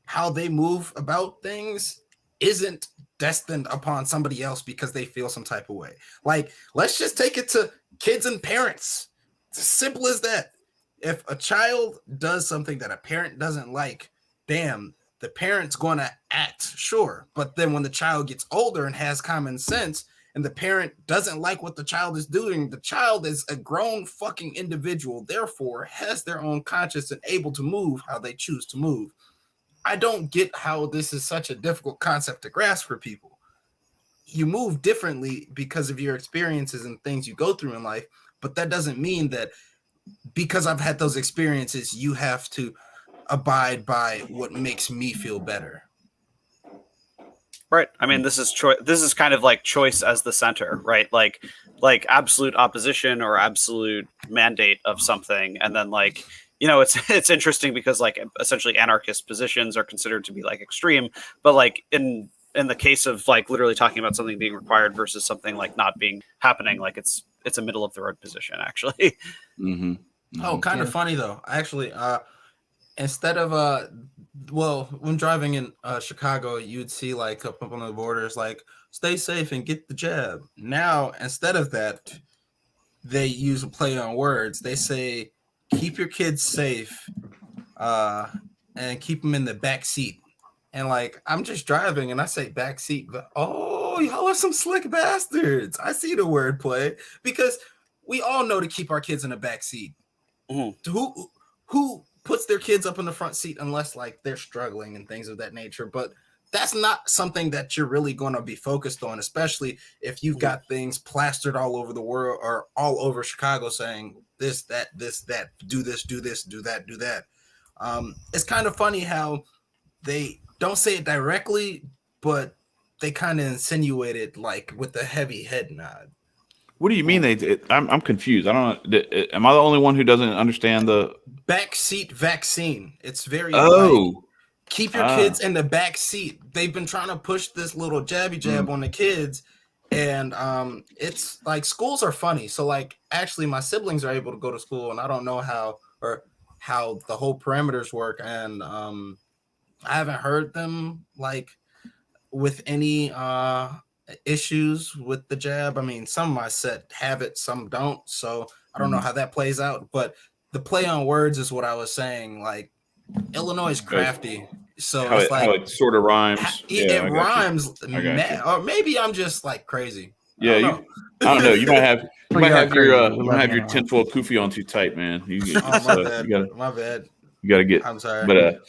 how they move about things isn't destined upon somebody else because they feel some type of way. Like, let's just take it to kids and parents. It's as simple as that. If a child does something that a parent doesn't like, damn, the parent's going to act, sure. But then when the child gets older and has common sense and the parent doesn't like what the child is doing, the child is a grown fucking individual, therefore has their own conscience and able to move how they choose to move. I don't get how this is such a difficult concept to grasp for people. You move differently because of your experiences and things you go through in life, but that doesn't mean that because I've had those experiences, you have to abide by what makes me feel better. Right. I mean, this is this is kind of like choice as the center, right? Like absolute opposition or absolute mandate of something, and then like, you know, it's interesting because like essentially anarchist positions are considered to be like extreme, but like in the case of like literally talking about something being required versus something like not being happening, like it's a middle of the road position actually. Mm-hmm. Mm-hmm. Oh, kind of funny though. Actually, instead of well, when driving in Chicago, you'd see like up on the borders, like stay safe and get the jab. Now, instead of that, they use a play on words. They say, keep your kids safe, and keep them in the back seat. And like, I'm just driving and I say back seat, but oh, y'all are some slick bastards. I see the word play because we all know to keep our kids in the back seat. Mm-hmm. Who puts their kids up in the front seat unless like they're struggling and things of that nature? But that's not something that you're really going to be focused on, especially if you've got things plastered all over the world or all over Chicago saying this, that, do this, do this, do that, do that. It's kind of funny how they don't say it directly, but they kind of insinuate it like with a heavy head nod. What do you mean I'm confused. I don't know. Am I the only one who doesn't understand the backseat vaccine? It's very keep your kids in the back seat. They've been trying to push this little jab on the kids, and it's like schools are funny. So like actually my siblings are able to go to school, and I don't know how the whole parameters work, and I haven't heard them like with any issues with the jab. I mean, some of my set have it, some don't, so I don't know how that plays out, but the play on words is what I was saying. Like Illinois is crafty, so how it's how it sort of rhymes. It rhymes, or maybe I'm just like crazy. Yeah, I don't know. You might have your tinfoil kufi on too tight, man. My bad. You got to get. I'm sorry, but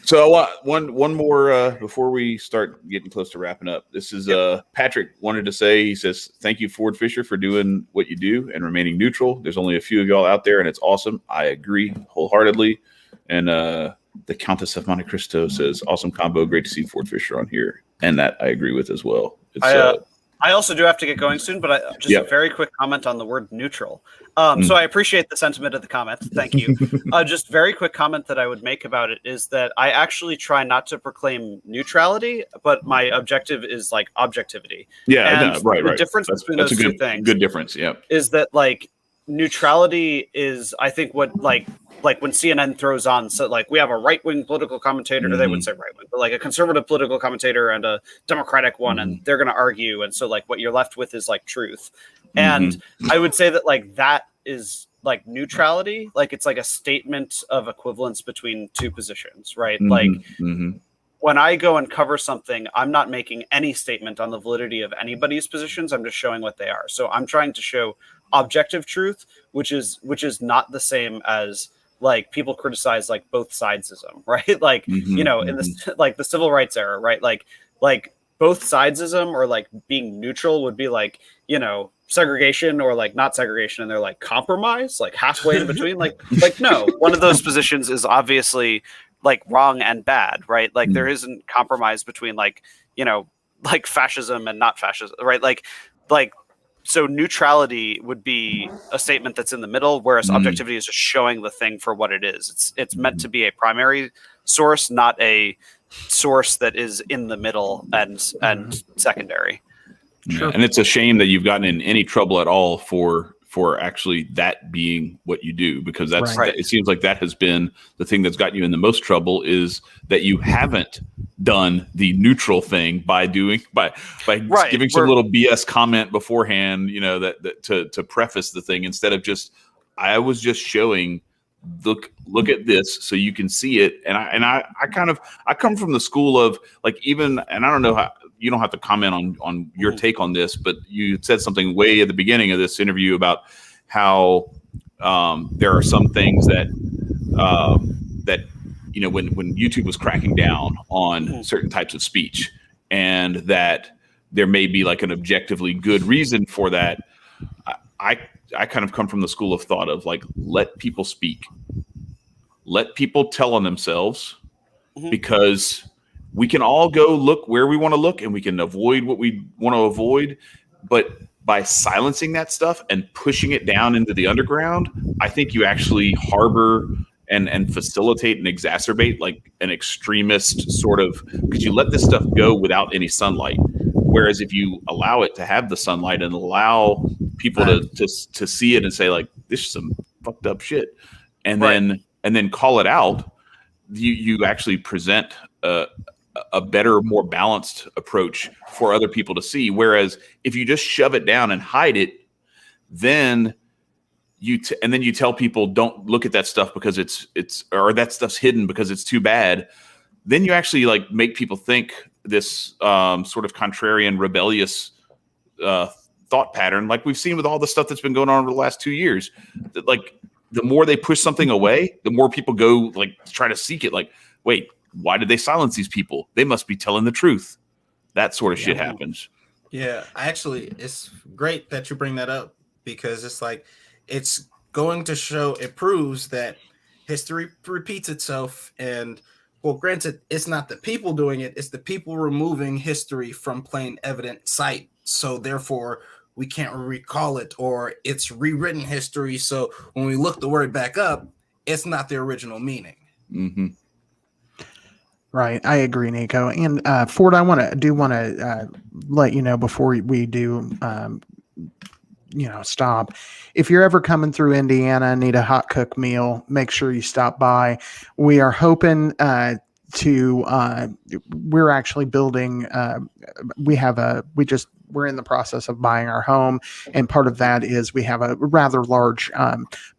so I want one more before we start getting close to wrapping up. This is Patrick wanted to say, he says, thank you, Ford Fischer, for doing what you do and remaining neutral. There's only a few of y'all out there, and it's awesome. I agree wholeheartedly. And the Countess of Monte Cristo says, awesome combo. Great to see Ford Fischer on here. And that I agree with as well. I also do have to get going soon, but a very quick comment on the word neutral. So I appreciate the sentiment of the comment. Thank you. Just very quick comment that I would make about it is that I actually try not to proclaim neutrality, but my objective is like objectivity. Yeah, and right. The difference between those two things, good difference. Yeah, is that like neutrality is, I think, what like when CNN throws on, so like we have a right-wing political commentator, or they would say right-wing, but like a conservative political commentator and a Democratic one, and they're going to argue. And so like what you're left with is like truth. And I would say that like that is like neutrality. Like it's like a statement of equivalence between two positions, right? Like when I go and cover something, I'm not making any statement on the validity of anybody's positions. I'm just showing what they are. So I'm trying to show objective truth, which is not the same as like people criticize like both sidesism, right? Like, you know, in this, like the civil rights era, right? Like both sidesism or like being neutral would be like, you know, segregation or like not segregation. And they're like compromise, like halfway in between, like no, one of those positions is obviously like wrong and bad, right? Like there isn't compromise between like, you know, like fascism and not fascism, right? Like, so neutrality would be a statement that's in the middle, whereas objectivity is just showing the thing for what it is. It's meant to be a primary source, not a source that is in the middle and secondary. Yeah, and it's a shame that you've gotten in any trouble at all for actually that being what you do, because that's it seems like that has been the thing that's gotten you in the most trouble, is that you haven't done the neutral thing by giving some little BS comment beforehand, you know, that to preface the thing, instead of just, I was just showing, look at this so you can see it. And I come from the school of like, even, and I don't know how you don't have to comment on your take on this, but you said something way at the beginning of this interview about how there are some things that when YouTube was cracking down on certain types of speech, and that there may be like an objectively good reason for that. I kind of come from the school of thought of like, let people speak, let people tell on themselves, because we can all go look where we want to look and we can avoid what we want to avoid. But by silencing that stuff and pushing it down into the underground, I think you actually harbor and facilitate and exacerbate like an extremist sort of, because you let this stuff go without any sunlight. Whereas if you allow it to have the sunlight and allow people to see it and say like, this is some fucked up shit, and then call it out, you actually present a better, more balanced approach for other people to see. Whereas if you just shove it down and hide it, then you tell people don't look at that stuff because it's or that stuff's hidden because it's too bad. Then you actually like make people think this sort of contrarian, rebellious thought pattern, like we've seen with all the stuff that's been going on over the last 2 years. That like the more they push something away, the more people go like try to seek it. Like, wait, why did they silence these people? They must be telling the truth. That sort of shit happens. Yeah, actually, it's great that you bring that up, because it's like, it's going to show, it proves that history repeats itself. And well, granted, it's not the people doing it, it's the people removing history from plain evident sight. So therefore, we can't recall it, or it's rewritten history. So when we look the word back up, it's not the original meaning. Mm-hmm. Right. I agree, Nico. And Ford, I want to let you know before we do, stop. If you're ever coming through Indiana and need a hot cook meal, make sure you stop by. We are hoping we're actually building, we're in the process of buying our home. And part of that is we have a rather large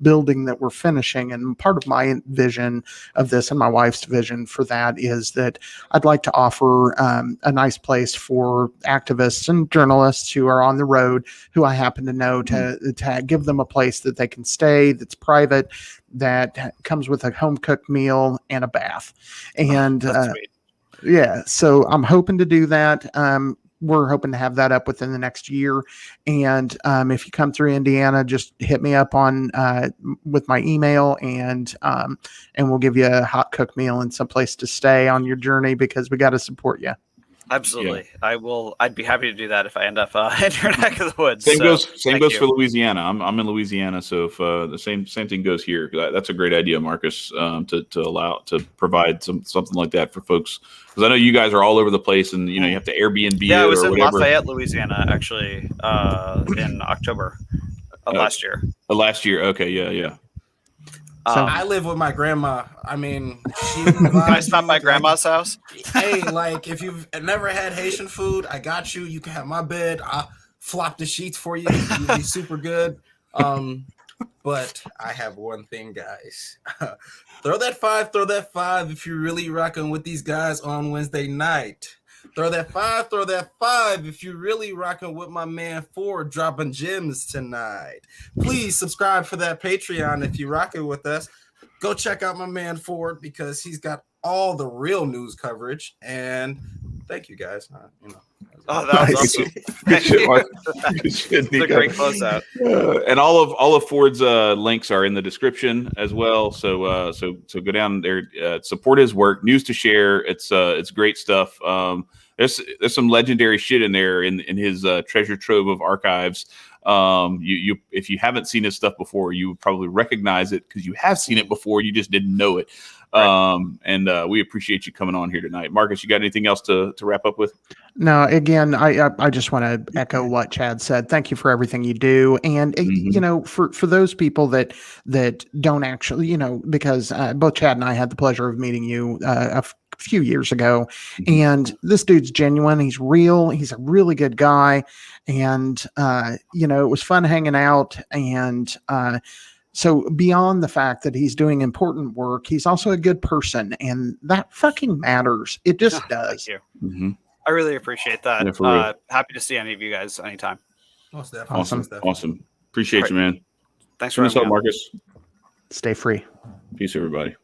building that we're finishing. And part of my vision of this and my wife's vision for that is that I'd like to offer a nice place for activists and journalists who are on the road, who I happen to know, to give them a place that they can stay, that's private, that comes with a home cooked meal and a bath. And so I'm hoping to do that. We're hoping to have that up within the next year. And if you come through Indiana, just hit me up on with my email, and we'll give you a hot cooked meal and some place to stay on your journey, because we got to support you. Absolutely. Yeah. I'd be happy to do that if I end up in your neck of the woods. Same goes for Louisiana. I'm in Louisiana. So if the same thing goes here, that's a great idea, Marcus, to provide something like that for folks. Because I know you guys are all over the place, and you have to Airbnb. Yeah, I was in whatever. Lafayette, Louisiana, actually, in October of last year. Last year. Okay. Yeah. So I live with my grandma. I mean, can I stop by grandma's house? Hey, like if you've never had Haitian food, I got you. You can have my bed. I'll flop the sheets for you. You'll be super good. But I have one thing, guys. Throw that five if you're really rocking with these guys on Wednesday night. Throw that five if you're really rocking with my man Ford dropping gems tonight. Please subscribe for that Patreon if you're rocking with us. Go check out my man Ford, because he's got all the real news coverage. And thank you guys. Oh, that was awesome. Good shit, Mark. Good shit, It's a great closeout. And all of Ford's links are in the description as well. So go down there, support his work. News2Share. It's great stuff. There's some legendary shit in there in his treasure trove of archives. You if you haven't seen his stuff before, you would probably recognize it because you have seen it before. You just didn't know it. Right. And we appreciate you coming on here tonight. Marcus, you got anything else to wrap up with? No, again, I just want to echo what Chad said. Thank you for everything you do. And, for those people that don't actually, because both Chad and I had the pleasure of meeting you a few years ago, and this dude's genuine. He's real. He's a really good guy. And, it was fun hanging out. And, so beyond the fact that he's doing important work, he's also a good person, and that fucking matters. It just does. Thank you. I really appreciate that. Yeah, for real. Happy to see any of you guys anytime. Most definitely. Awesome. Most definitely. Awesome. Appreciate you, man. Thanks for What's having up, me on. Marcus? Stay free. Peace, everybody.